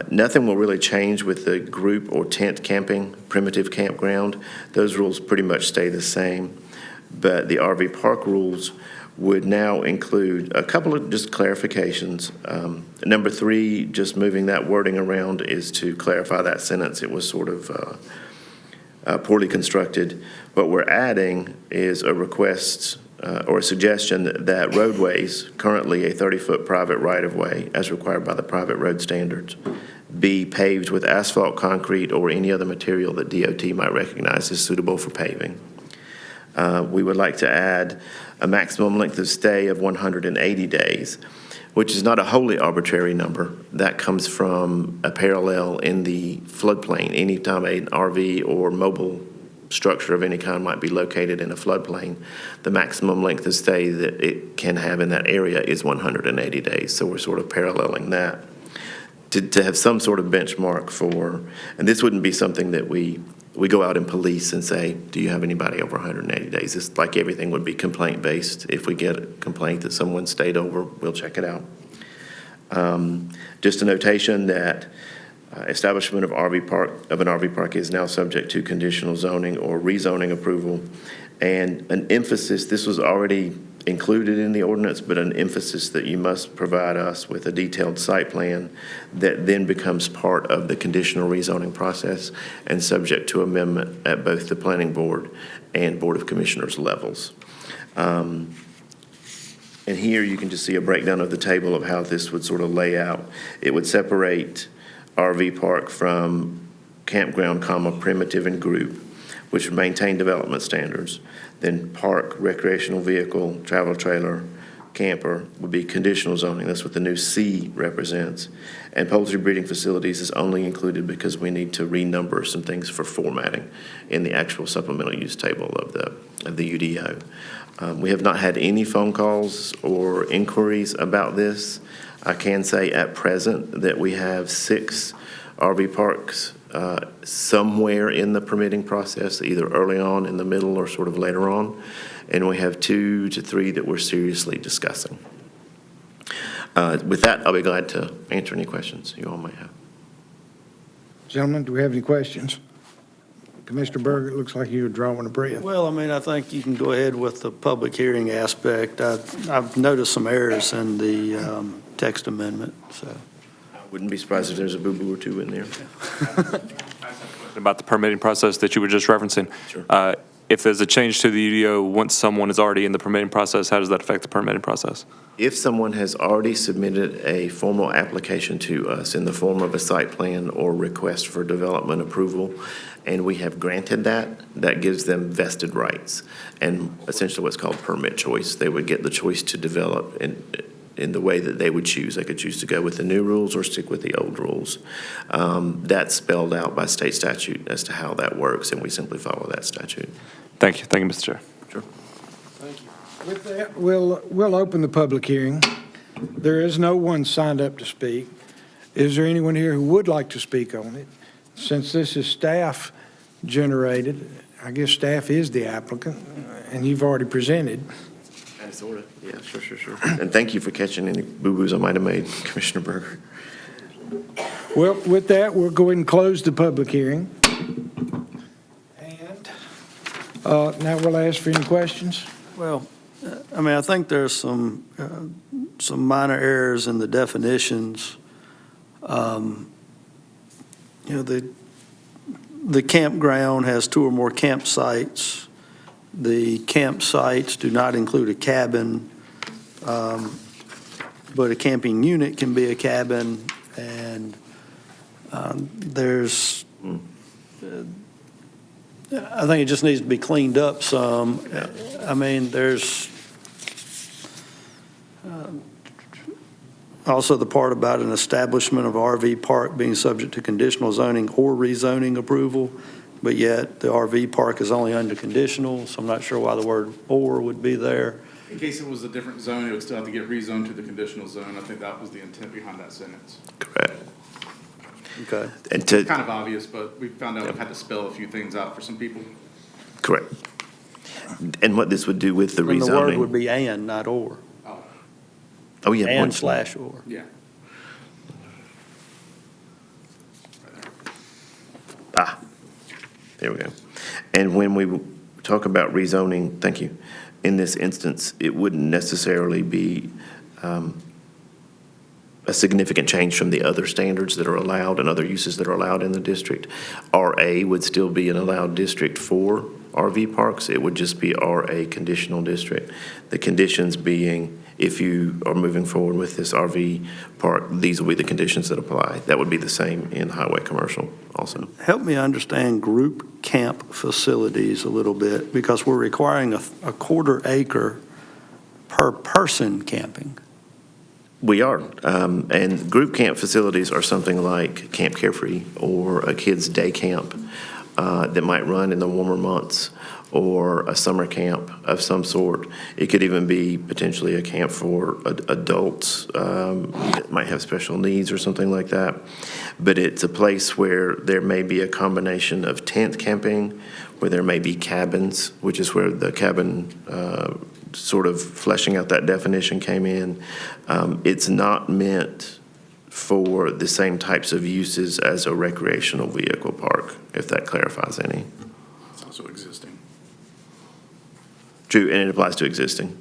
Nothing will really change with the group or tent camping, primitive campground. Those rules pretty much stay the same, but the RV park rules would now include a couple of just clarifications. Number three, just moving that wording around is to clarify that sentence. It was sort of poorly constructed. What we're adding is a request or a suggestion that roadways, currently a 30-foot private right-of-way as required by the private road standards, be paved with asphalt, concrete, or any other material that DOT might recognize as suitable for paving. We would like to add a maximum length of stay of 180 days, which is not a wholly arbitrary number. That comes from a parallel in the floodplain. Anytime an RV or mobile structure of any kind might be located in a floodplain, the maximum length of stay that it can have in that area is 180 days. So we're sort of paralleling that to have some sort of benchmark for, and this wouldn't be something that we go out and police and say, do you have anybody over 180 days? It's like everything would be complaint-based. If we get a complaint that someone stayed over, we'll check it out. Just a notation that establishment of an RV park is now subject to conditional zoning or rezoning approval. And an emphasis, this was already included in the ordinance, but an emphasis that you must provide us with a detailed site plan that then becomes part of the conditional rezoning process and subject to amendment at both the planning board and Board of Commissioners levels. And here you can just see a breakdown of the table of how this would sort of lay out. It would separate RV park from campground, primitive and group, which would maintain development standards. Then park, recreational vehicle, travel trailer, camper would be conditional zoning. That's what the new C represents. And poultry breeding facilities is only included because we need to renumber some things for formatting in the actual supplemental use table of the UDO. We have not had any phone calls or inquiries about this. I can say at present that we have 6 RV parks somewhere in the permitting process, either early on, in the middle, or sort of later on. And we have 2 to 3 that we're seriously discussing. With that, I'll be glad to answer any questions you all may have. Gentlemen, do we have any questions? Commissioner Berger, it looks like you were drawing a breath. Well, I mean, I think you can go ahead with the public hearing aspect. I've noticed some errors in the text amendment, so. I wouldn't be surprised if there's a boo-boo or 2 in there. About the permitting process that you were just referencing. Sure. If there's a change to the UDO, once someone is already in the permitting process, how does that affect the permitting process? If someone has already submitted a formal application to us in the form of a site plan or request for development approval, and we have granted that, that gives them vested rights and essentially what's called permit choice. They would get the choice to develop in the way that they would choose. They could choose to go with the new rules or stick with the old rules. That's spelled out by state statute as to how that works, and we simply follow that statute. Thank you. Thank you, Mr. Chair. Sure. With that, we'll open the public hearing. There is no one signed up to speak. Is there anyone here who would like to speak on it? Since this is staff generated, I guess staff is the applicant, and you've already presented. Sort of. Yeah, sure. And thank you for catching any boo-boos I might have made, Commissioner Berger. Well, with that, we'll go ahead and close the public hearing. And now we'll ask for any questions. Well, I mean, I think there's some minor errors in the definitions. The campground has 2 or more campsites. The campsites do not include a cabin, but a camping unit can be a cabin, and there's, I think it just needs to be cleaned up some. I mean, there's also the part about an establishment of RV park being subject to conditional zoning or rezoning approval, but yet the RV park is only under conditional, so I'm not sure why the word "or" would be there. In case it was a different zone, it would still have to get rezoned to the conditional zone. I think that was the intent behind that sentence. Correct. Okay. And to, Kind of obvious, but we found out we've had to spell a few things out for some people. correct. And what this would do with the And the word would rezoning. be "and," not "or." Oh, yeah. And point. /or. Yeah. There we go. And when we talk about rezoning, thank you, in this instance, it wouldn't necessarily be a significant change from the other standards that are allowed and other uses that are allowed in the district. RA would still be an allowed district for RV parks. It would just be RA conditional district. The conditions being, if you are moving forward with this RV park, these will be the conditions that apply. That would be the same in highway commercial also. Help me understand group camp facilities a little bit, because we're requiring a quarter acre per person camping. We are, and group camp facilities are something like Camp Carefree or a kid's day camp that might run in the warmer months, or a summer camp of some sort. It could even be potentially a camp for adults that might have special needs or something like that. But it's a place where there may be a combination of tent camping, where there may be cabins, which is where the cabin sort of fleshing out that definition came in. It's not meant for the same types of uses as a recreational vehicle park, if that clarifies any. It's also existing. True, and it applies to existing.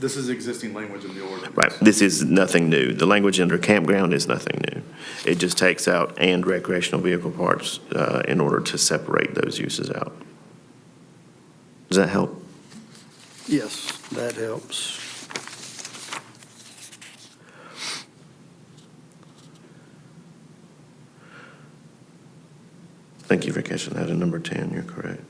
This is existing language in the ordinance. Right, this is nothing new. The language under campground is nothing new. It just takes out "and recreational vehicle parks" in order to separate those uses out. Does that help? Yes, that helps. Thank you for catching that at number 10, you're correct.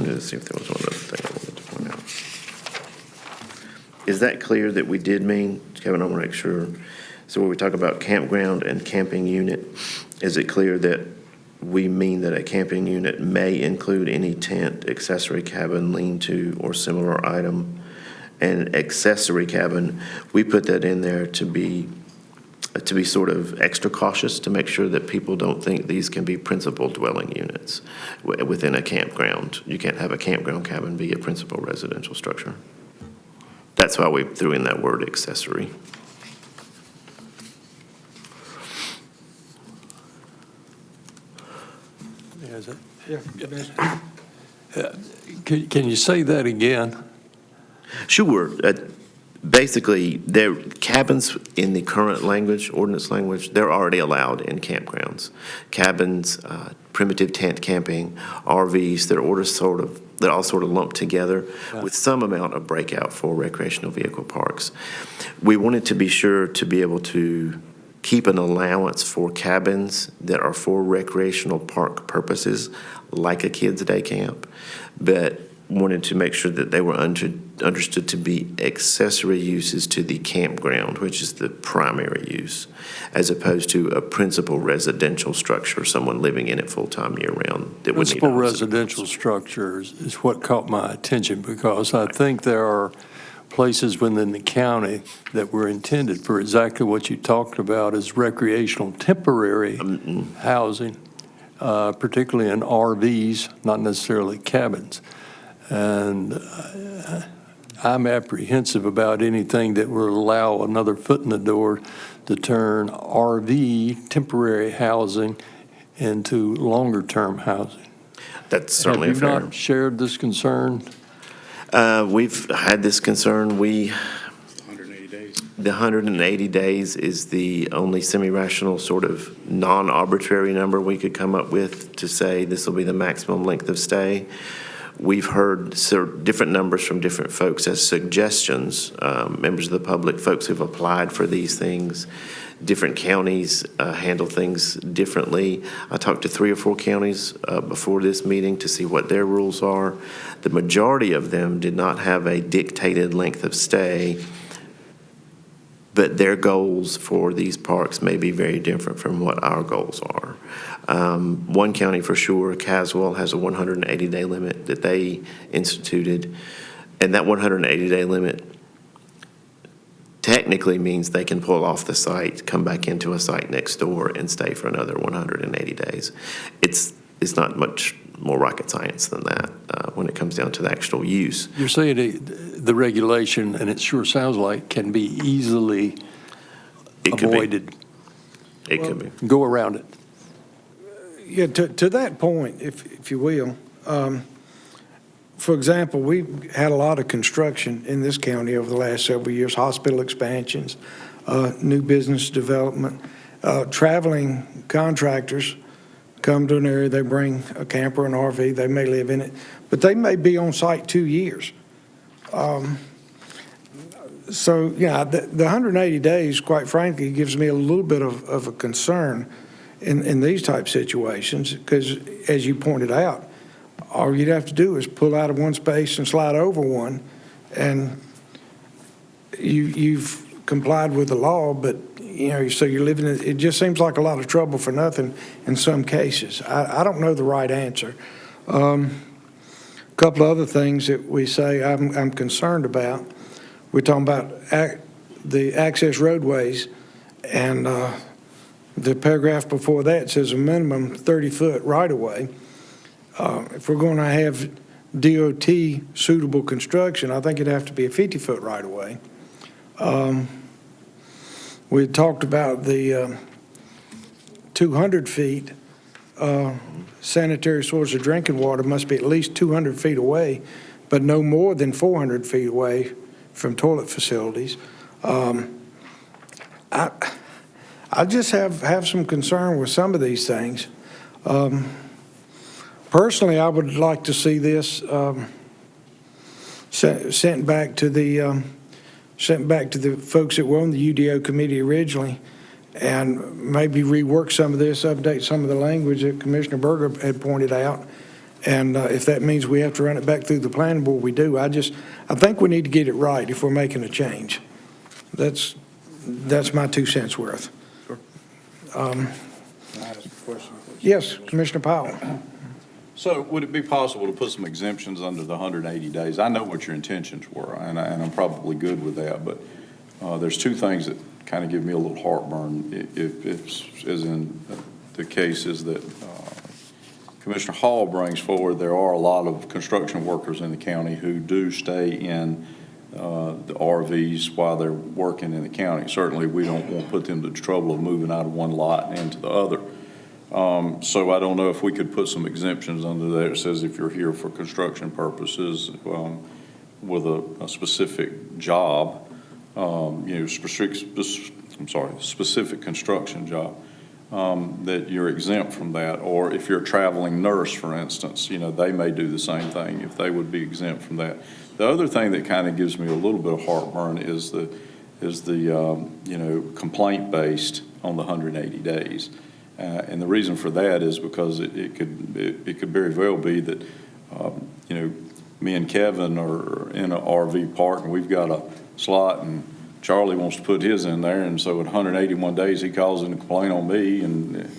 wanted to see if there was one other thing I wanted to point out. Is that clear that we did mean, Kevin, I want to make sure, so when we talk about campground and camping unit, is it clear that we mean that a camping unit may include any tent, accessory cabin, lean-to, or similar item? And accessory cabin, we put that in there to be sort of extra cautious, to make sure that people don't think these can be principal dwelling units within a campground. You can't have a campground cabin be a principal residential structure. That's why we threw in that word accessory. Is it? Yeah. Can you say that again? Sure. Basically, their cabins in the current language, ordinance language, they're already allowed in campgrounds. Cabins, primitive tent camping, RVs, they're all sort of lumped together with some amount of breakout for recreational vehicle parks. We wanted to be sure to be able to keep an allowance for cabins that are for recreational park purposes, like a kids' day camp, but wanted to make sure that they were understood to be accessory uses to the campground, which is the primary use, as opposed to a principal residential structure, someone living in it full-time year-round. Principal residential structures is what caught my attention, because I think there are places within the county that were intended for exactly what you talked about as recreational temporary housing, particularly in RVs, not necessarily cabins. And I'm apprehensive about anything that will allow another foot in the door to turn RV temporary housing into longer-term housing. That's certainly fair. Have you not shared this concern? We've had this concern. 180 days. The 180 days is the only semi-rational sort of non-arbitrary number we could come up with to say this will be the maximum length of stay. We've heard different numbers from different folks as suggestions, members of the public, folks who've applied for these things. Different counties handle things differently. I talked to 3 or 4 counties before this meeting to see what their rules are. The majority of them did not have a dictated length of stay, but their goals for these parks may be very different from what our goals are. One county for sure, Caswell, has a 180-day limit that they instituted, and that 180-day limit technically means they can pull off the site, come back into a site next door, and stay for another 180 days. It's not much more rocket science than that when it comes down to the actual use. You're saying the regulation, and it sure sounds like, can be easily avoided. It could be. Go around it. Yeah, to that point, if you will, for example, we've had a lot of construction in this county over the last several years, hospital expansions, new business development. Traveling contractors come to an area, they bring a camper, an RV, they may live in it, but they may be on site 2 years. So, yeah, the 180 days, quite frankly, gives me a little bit of a concern in these type situations, because as you pointed out, all you'd have to do is pull out of one space and slide over one, and you've complied with the law, but so you're living in, it just seems like a lot of trouble for nothing in some cases. I don't know the right answer. A couple of other things that we say I'm concerned about. We're talking about the access roadways, and the paragraph before that says a minimum 30-foot right-of-way. If we're going to have DOT suitable construction, I think it'd have to be a 50-foot right-of-way. We talked about the 200 feet. Sanitary source of drinking water must be at least 200 feet away, but no more than 400 feet away from toilet facilities. I just have some concern with some of these things. Personally, I would like to see this sent back to the folks that were on the UDO committee originally, and maybe rework some of this, update some of the language that Commissioner Berger had pointed out, And if that means we have to run it back through the planning board, we do. I think we need to get it right if we're making a change. That's my 2 cents worth. Can I ask a question? Yes, Commissioner Powell. So would it be possible to put some exemptions under the 180 days? I know what your intentions were, and I'm probably good with that, but there's 2 things that kind of give me a little heartburn. If as in the cases that Commissioner Hall brings forward, there are a lot of construction workers in the county who do stay in the RVs while they're working in the county. Certainly, we don't want to put them to the trouble of moving out of one lot and into the other. So I don't know if we could put some exemptions under there. It says if you're here for construction purposes with a specific job, specific construction job, that you're exempt from that. Or if you're a traveling nurse, for instance, they may do the same thing if they would be exempt from that. The other thing that kind of gives me a little bit of heartburn is the complaint based on the 180 days. And the reason for that is because it could very well be that, me and Kevin are in an RV park and we've got a slot and Charlie wants to put his in there. And so at 181 days, he calls in a complaint on me and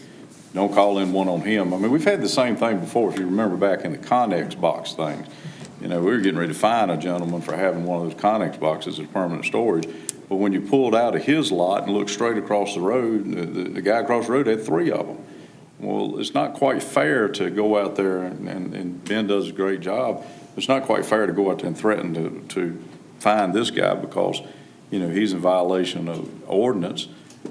don't call in one on him. I mean, we've had the same thing before. If you remember back in the Connex box things, we were getting ready to fine a gentleman for having one of those Connex boxes as permanent storage. But when you pulled out of his lot and looked straight across the road, the guy across the road had 3 of them. Well, it's not quite fair to go out there, and Ben does a great job. It's not quite fair to go out there and threaten to fine this guy because, he's in violation of ordinance.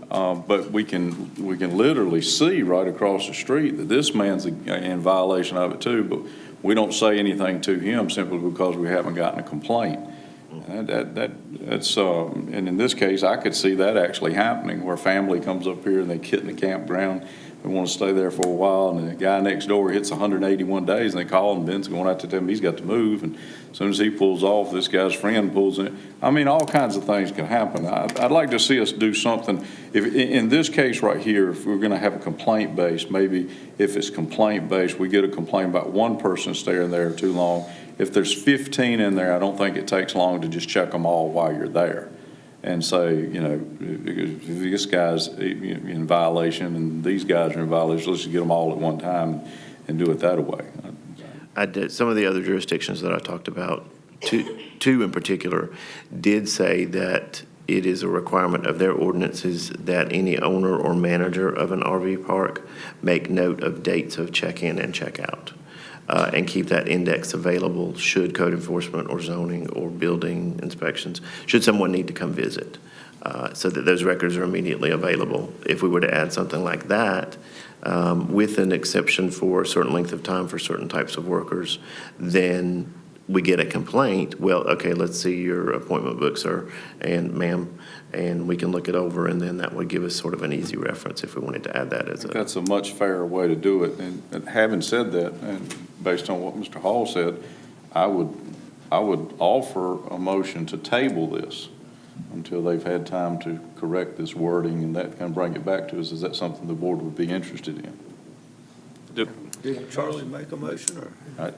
But we can literally see right across the street that this man's in violation of it too, but we don't say anything to him simply because we haven't gotten a complaint. And and in this case, I could see that actually happening where a family comes up here and they get in the campground, they want to stay there for a while, and the guy next door hits 181 days and they call and Ben's going out to tell him he's got to move, and as soon as he pulls off, this guy's friend pulls in. I mean, all kinds of things can happen. I'd like to see us do something. If in this case right here, if we're going to have a complaint based, maybe if it's complaint based, we get a complaint about one person staying there too long. If there's 15 in there, I don't think it takes long to just check them all while you're there and say, if this guy's in violation and these guys are in violation, let's just get them all at one time and do it that way. I did. Some of the other jurisdictions that I talked about, two in particular, did say that it is a requirement of their ordinances that any owner or manager of an RV park make note of dates of check-in and check-out. And keep that index available should code enforcement or zoning or building inspections, should someone need to come visit, so that those records are immediately available. If we were to add something like that, with an exception for a certain length of time for certain types of workers, then we get a complaint, well, okay, let's see your appointment book, sir, and ma'am, and we can look it over, and then that would give us sort of an easy reference if we wanted to add that as a... That's a much fairer way to do it. And having said that, and based on what Mr. Hall said, I would offer a motion to table this until they've had time to correct this wording, and that can bring it back to us. Is that something the board would be interested in? Did Charlie make a motion, or?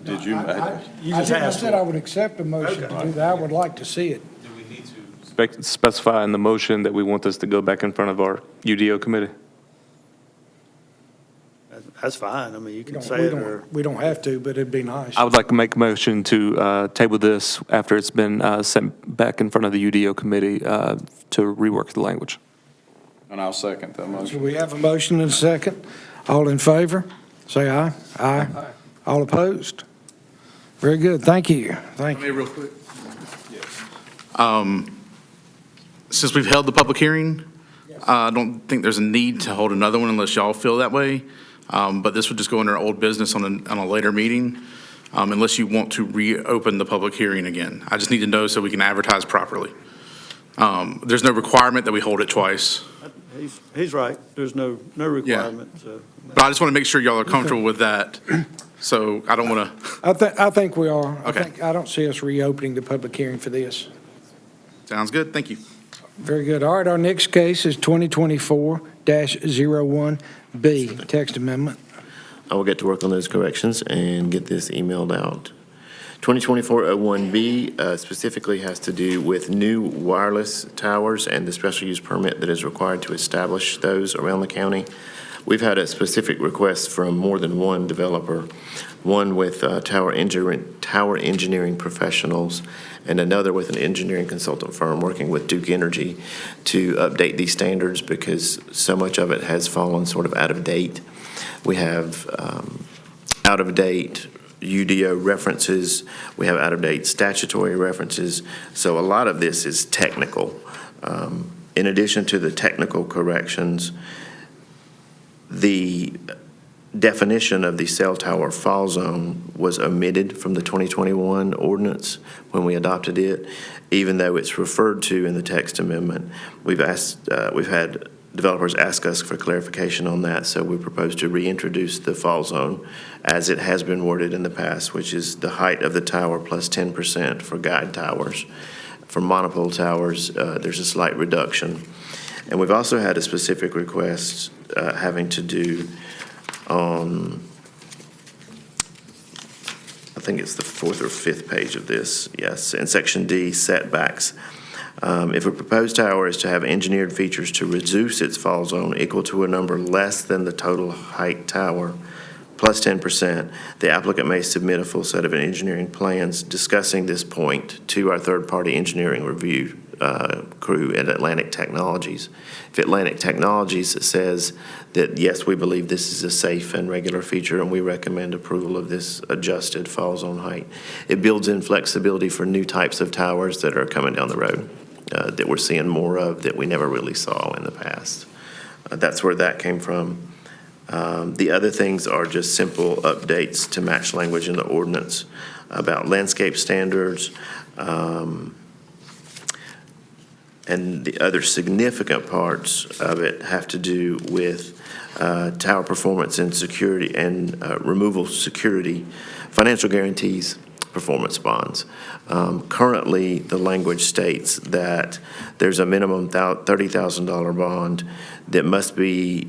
Did you? You just asked said I would accept a motion to do that. I would like to see it. Do we need to specify in the motion that we want this to go back in front of our UDO committee? That's fine. I mean, you can say it, or... We don't have to, but it'd be nice. I would like to make a motion to table this after it's been sent back in front of the UDO committee to rework the language. And I'll second that So motion. we have a motion and a second. All in favor? Say aye. Aye. All opposed? Very good. Thank you. Thank you. Real quick. Since we've held the public hearing, I don't think there's a need to hold another one unless y'all feel that way. But this would just go under old business on a later meeting, unless you want to reopen the public hearing again. I just need to know so we can advertise properly. There's no requirement that we hold it twice. He's right. There's no requirement, so... But I just want to make sure y'all are comfortable with that. So I don't want to. I think we are. Okay. I don't see us reopening the public hearing for this. Sounds good. Thank you. Very good. All right, our next case is 2024-01B, text amendment. I will get to work on those corrections and get this emailed out. 2024-01B specifically has to do with new wireless towers and the special use permit that is required to establish those around the county. We've had a specific request from more than one developer, one with tower engineering professionals and another with an engineering consultant firm working with Duke Energy to update these standards because so much of it has fallen sort of out of date. We have out-of-date UDO references, we have out-of-date statutory references, so a lot of this is technical. In addition to the technical corrections, the definition of the cell tower fall zone was omitted from the 2021 ordinance when we adopted it, even though it's referred to in the text amendment. We've had developers ask us for clarification on that, so we propose to reintroduce the fall zone as it has been worded in the past, which is the height of the tower plus 10% for guide towers. For monopole towers, there's a slight reduction. And we've also had a specific request having to do on, I think it's the 4th or 5th page of this, yes, in Section D, setbacks. If a proposed tower is to have engineered features to reduce its fall zone equal to a number less than the total height tower plus 10%, the applicant may submit a full set of engineering plans discussing this point to our third-party engineering review crew at Atlantic Technologies. If Atlantic Technologies says that, yes, we believe this is a safe and regular feature and we recommend approval of this adjusted fall zone height, it builds in flexibility for new types of towers that are coming down the road that we're seeing more of that we never really saw in the past. That's where that came from. The other things are just simple updates to match language in the ordinance about landscape standards. And the other significant parts of it have to do with tower performance and security and removal security, financial guarantees, performance bonds. Currently, the language states that there's a minimum $30,000 bond that must be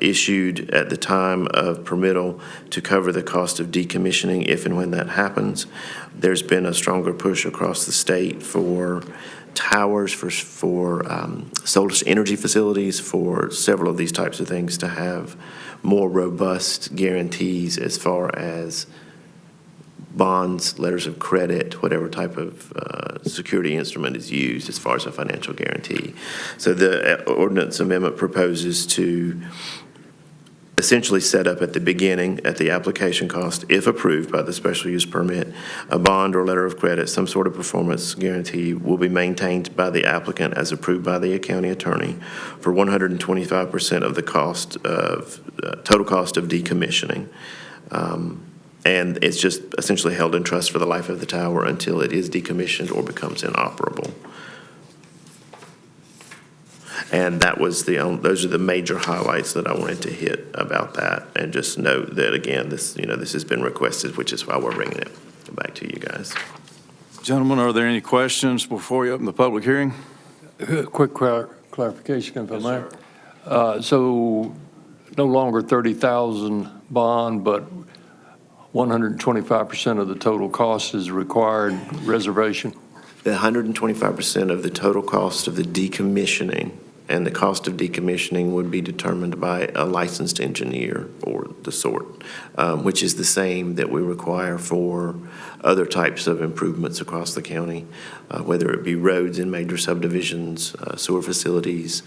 issued at the time of permittal to cover the cost of decommissioning if and when that happens. There's been a stronger push across the state for towers, for solar energy facilities, for several of these types of things to have more robust guarantees as far as bonds, letters of credit, whatever type of security instrument is used as far as a financial guarantee. So the ordinance amendment proposes to essentially set up at the beginning, at the application cost, if approved by the special use permit, a bond or letter of credit, some sort of performance guarantee will be maintained by the applicant as approved by the county attorney for 125% of the cost of, total cost of decommissioning. And it's just essentially held in trust for the life of the tower until it is decommissioned or becomes inoperable. And that was those are the major highlights that I wanted to hit about that. And just note that, again, this has been requested, which is why we're bringing it back to you guys. Gentlemen, are there any questions before we open the public hearing? Quick clarification, if I may. So no longer 30,000 bond, but 125% of the total cost is required reservation? The 125% of the total cost of the decommissioning, and the cost of decommissioning would be determined by a licensed engineer or the sort, which is the same that we require for other types of improvements across the county, whether it be roads in major subdivisions, sewer facilities.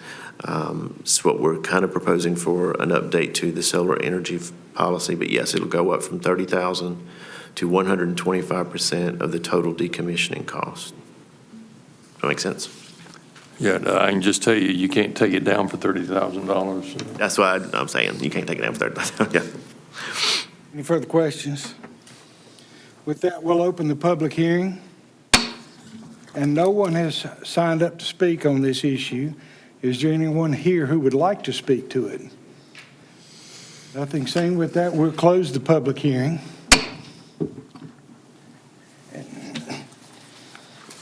It's what we're kind of proposing for an update to the solar energy policy, but yes, it'll go up from 30,000 to 125% of the total decommissioning cost. Does that make sense? Yeah, I can just tell you, you can't take it down for $30,000. That's why I'm saying you can't take it down for 30,000. Yeah. Any further questions? With that, we'll open the public hearing. And no one has signed up to speak on this issue. Is there anyone here who would like to speak to it? Nothing saying. With that, we'll close the public hearing.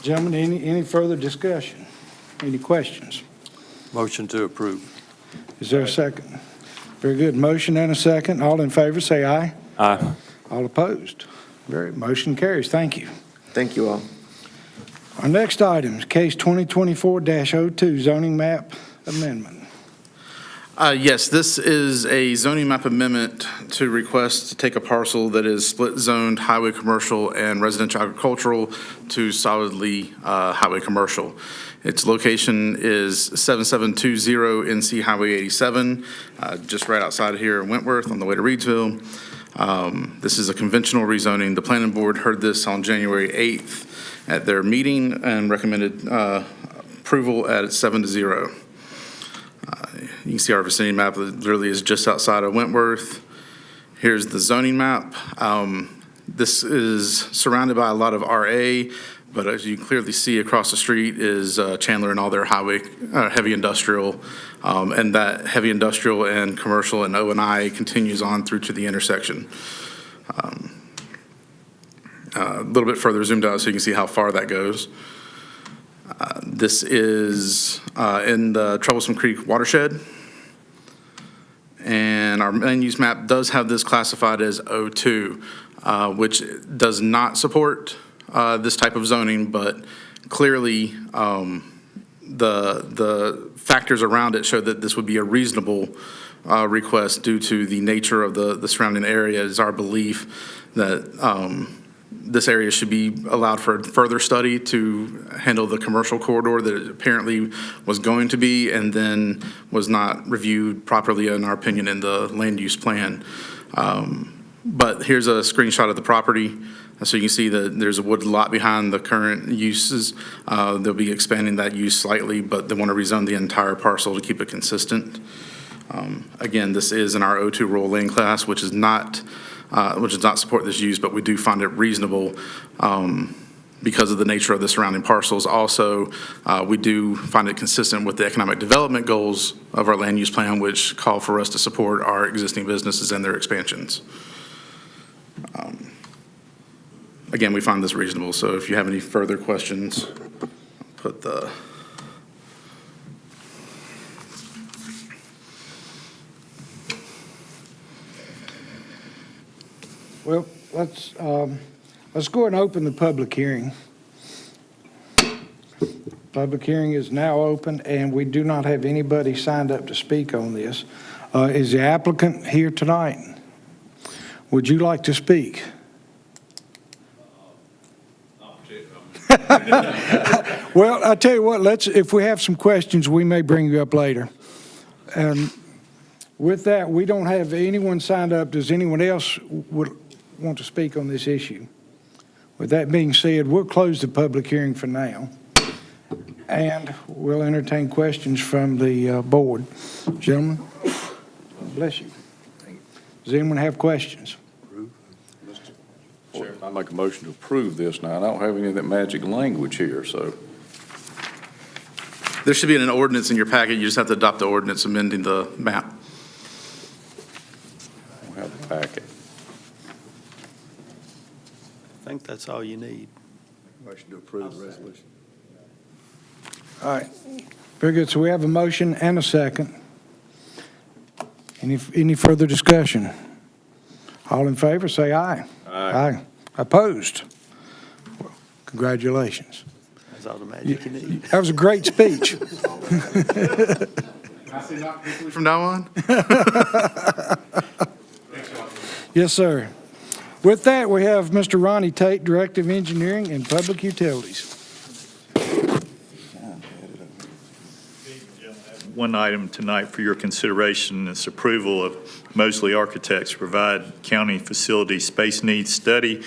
Gentlemen, any further discussion? Any questions? Motion to approve. Is there a second? Very good. Motion and a second. All in favor, say aye. Aye. All opposed? Motion carries. Thank you. Thank you all. Our next item is case 2024-02, zoning map amendment. Yes, this is a zoning map amendment to request to take a parcel that is split zoned highway commercial and residential agricultural to solidly highway commercial. Its location is 7720 NC Highway 87, just right outside of here in Wentworth on the way to Reedsville. This is a conventional rezoning. The planning board heard this on January 8th at their meeting and recommended approval at 7-0. You can see our vicinity map literally is just outside of Wentworth. Here's the zoning map. This is surrounded by a lot of RA, but as you can clearly see across the street is Chandler and all their highway, heavy industrial. And that heavy industrial and commercial and O&I continues on through to the intersection. A little bit further zoomed out so you can see how far that goes. This is in the Troublesome Creek watershed. And our land use map does have this classified as O2, which does not support this type of zoning, but clearly the factors around it show that this would be a reasonable request due to the nature of the surrounding area. It is our belief that this area should be allowed for further study to handle the commercial corridor that it apparently was going to be and then was not reviewed properly, in our opinion, in the land use plan. But here's a screenshot of the property. So you can see that there's a wood lot behind the current uses. They'll be expanding that use slightly, but they want to rezone the entire parcel to keep it consistent. Again, this is in our O2 rural land class, which does not support this use, but we do find it reasonable because of the nature of the surrounding parcels. Also, we do find it consistent with the economic development goals of our land use plan, which call for us to support our existing businesses and their expansions. Again, we find this reasonable, so if you have any further questions, put the... Well, let's go ahead and open the public hearing. Public hearing is now open, and we do not have anybody signed up to speak on this. Is the applicant here tonight? Would you like to speak? Well, I tell you what, if we have some questions, we may bring you up later. And with that, we don't have anyone signed up. Does anyone else want to speak on this issue? With that being said, we'll close the public hearing for now, and we'll entertain questions from the board. Gentlemen, bless you. Does anyone have questions? I make a motion to approve this now. I don't have any of that magic language here, so. There should be an ordinance in your packet. You just have to adopt the ordinance amending the map. I don't have the packet. I think that's all you need. Motion to approve the resolution. All right, very good. So we have a motion and a second. Any further discussion? All in favor, say aye. Aye. Opposed? Well, congratulations. That's all the magic you need. That was a great speech. From now on? Yes, sir. With that, we have Mr. Ronnie Tate, Director of Engineering and Public Utilities. One item tonight for your consideration is approval of Mosley Architects to provide county facility space needs study.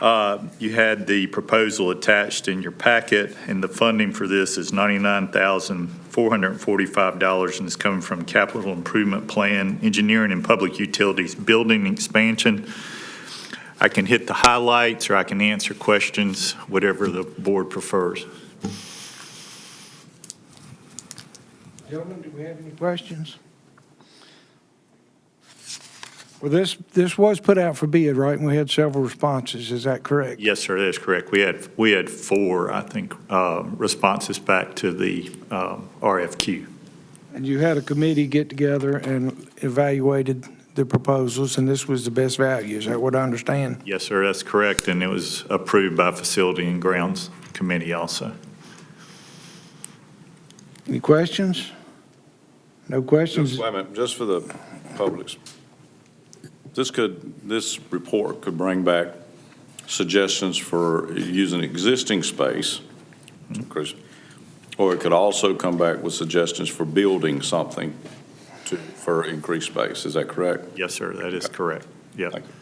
You had the proposal attached in your packet, and the funding for this is $99,445, and it's coming from Capital Improvement Plan, Engineering and Public Utilities, Building Expansion. I can hit the highlights, or I can answer questions, whatever the board prefers. Gentlemen, do we have any questions? Well, this was put out for bid, right? And we had several responses. Is that correct? Yes, sir, that is correct. We had four, I think, responses back to the RFQ. And you had a committee get together and evaluated the proposals, and this was the best value. Is that what I understand? Yes, sir, that's correct, and it was approved by Facility and Grounds Committee also. Any questions? No questions? Just, wait a minute, just for the public's, this report could bring back suggestions for using existing space, Chris, or it could also come back with suggestions for building something for increased space. Is that correct? Yes, sir, that is correct. Yeah. Thank you.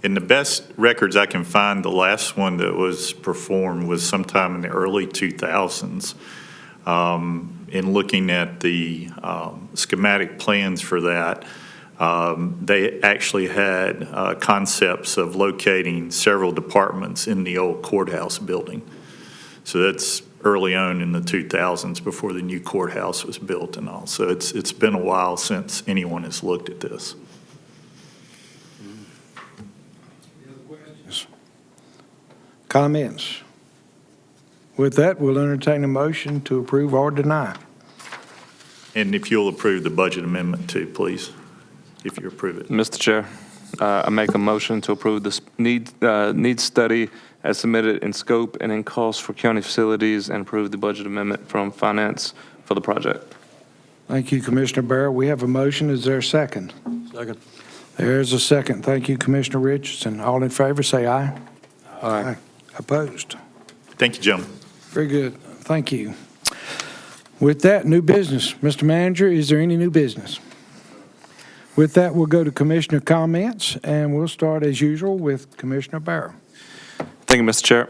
In the best records I can find, the last one that was performed was sometime in the early 2000s. In looking at the schematic plans for that, they actually had concepts of locating several departments in the old courthouse building. So that's early on in the 2000s, before the new courthouse was built and all. So it's been a while since anyone has looked at this. Comments? With that, we'll entertain a motion to approve or deny. And if you'll approve the budget amendment too, please, if you approve it. Mr. Chair, I make a motion to approve this needs study as submitted in scope and in cost for county facilities, and approve the budget amendment from finance for the project. Thank you, Commissioner Barrow. We have a motion. Is there a second? Second. There's a second. Thank you, Commissioner Richardson. All in favor, say aye. Aye. Opposed? Thank you, gentlemen. Very good. Thank you. With that, new business. Mr. Manager, is there any new business? With that, we'll go to Commissioner comments, and we'll start as usual with Commissioner Barrow. Thank you, Mr. Chair.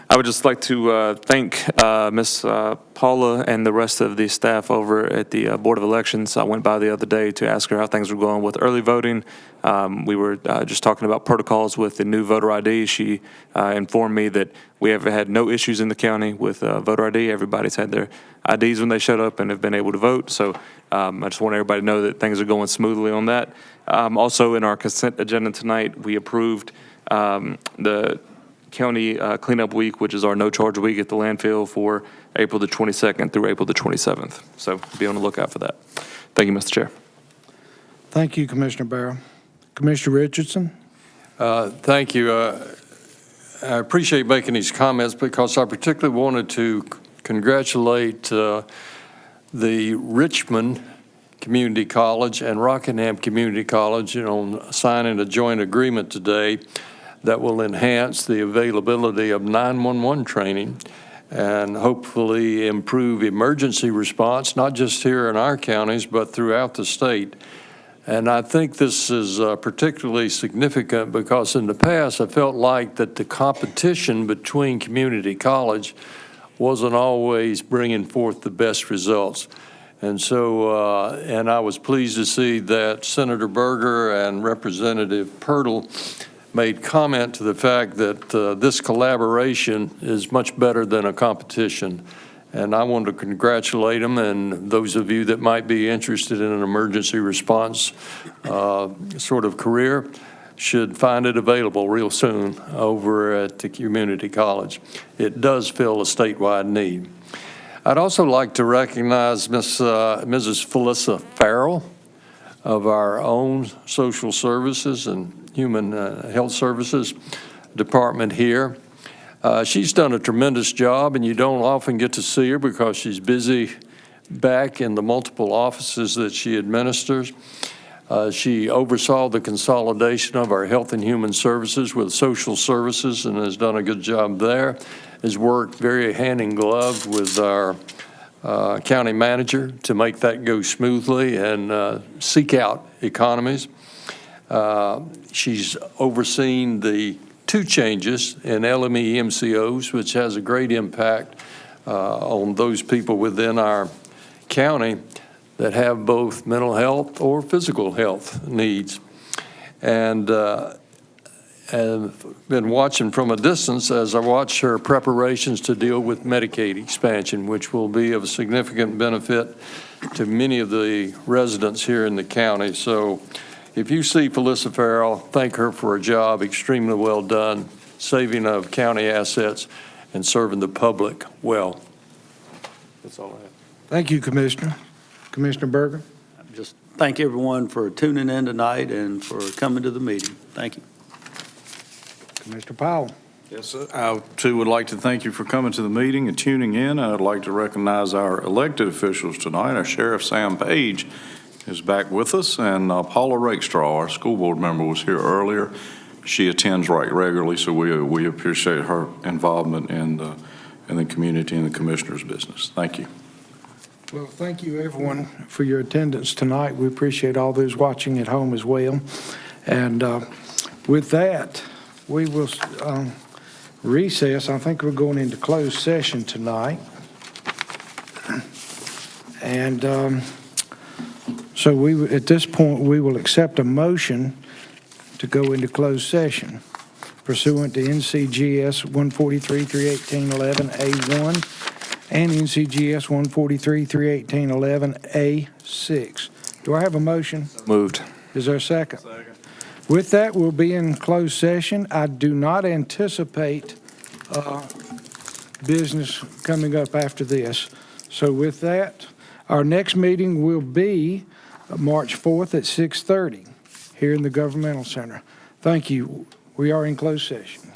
I would just like to thank Ms. Paula and the rest of the staff over at the Board of Elections. I went by the other day to ask her how things were going with early voting. We were just talking about protocols with the new voter ID. She informed me that we have had no issues in the county with voter ID. Everybody's had their IDs when they showed up and have been able to vote. So I just want everybody to know that things are going smoothly on that. Also, in our consent agenda tonight, we approved the county cleanup week, which is our no charge week at the landfill, for April the 22nd through April the 27th. So be on the lookout for that. Thank you, Mr. Chair. Thank you, Commissioner Barrow. Commissioner Richardson? Thank you. I appreciate making these comments because I particularly wanted to congratulate the Richmond Community College and Rockingham Community College on signing a joint agreement today that will enhance the availability of 911 training and hopefully improve emergency response, not just here in our counties, but throughout the state. And I think this is particularly significant because in the past, I felt like that the competition between community college wasn't always bringing forth the best results. And so, and I was pleased to see that Senator Berger and Representative Pirtle made comment to the fact that this collaboration is much better than a competition. And I want to congratulate them, and those of you that might be interested in an emergency response sort of career should find it available real soon over at the community college. It does fill a statewide need. I'd also like to recognize Mrs. Felissa Farrell of our own social services and human health services department here. She's done a tremendous job, and you don't often get to see her because she's busy back in the multiple offices that she administers. She oversaw the consolidation of our health and human services with social services and has done a good job there. Has worked very hand in glove with our county manager to make that go smoothly and seek out economies. She's overseen the 2 changes in LME MCOs, which has a great impact on those people within our county that have both mental health or physical health needs. And I've been watching from a distance as I watch her preparations to deal with Medicaid expansion, which will be of significant benefit to many of the residents here in the county. So if you see Felissa Farrell, thank her for a job extremely well done, saving of county assets and serving the public well. That's all I have. Thank you, Commissioner. Commissioner Berger? Just thank everyone for tuning in tonight and for coming to the meeting. Thank you. Commissioner Powell? Yes, sir. I too would like to thank you for coming to the meeting and tuning in. I'd like to recognize our elected officials tonight. Our Sheriff Sam Page is back with us, and Paula Rakestraw, our school board member, was here earlier. She attends right regularly, so we appreciate her involvement in the community and the commissioner's business. Thank you. Well, thank you, everyone, for your attendance tonight. We appreciate all those watching at home as well. And with that, we will recess. I think we're going into closed session tonight. And so at this point, we will accept a motion to go into closed session pursuant to NCGS 143-318-11A1 and NCGS 143-318-11A6. Do I have a motion? Moved. Is there a second? Second. With that, we'll be in closed session. I do not anticipate business coming up after this. So with that, our next meeting will be March 4th at 6:30 here in the Governmental Center. Thank you. We are in closed session.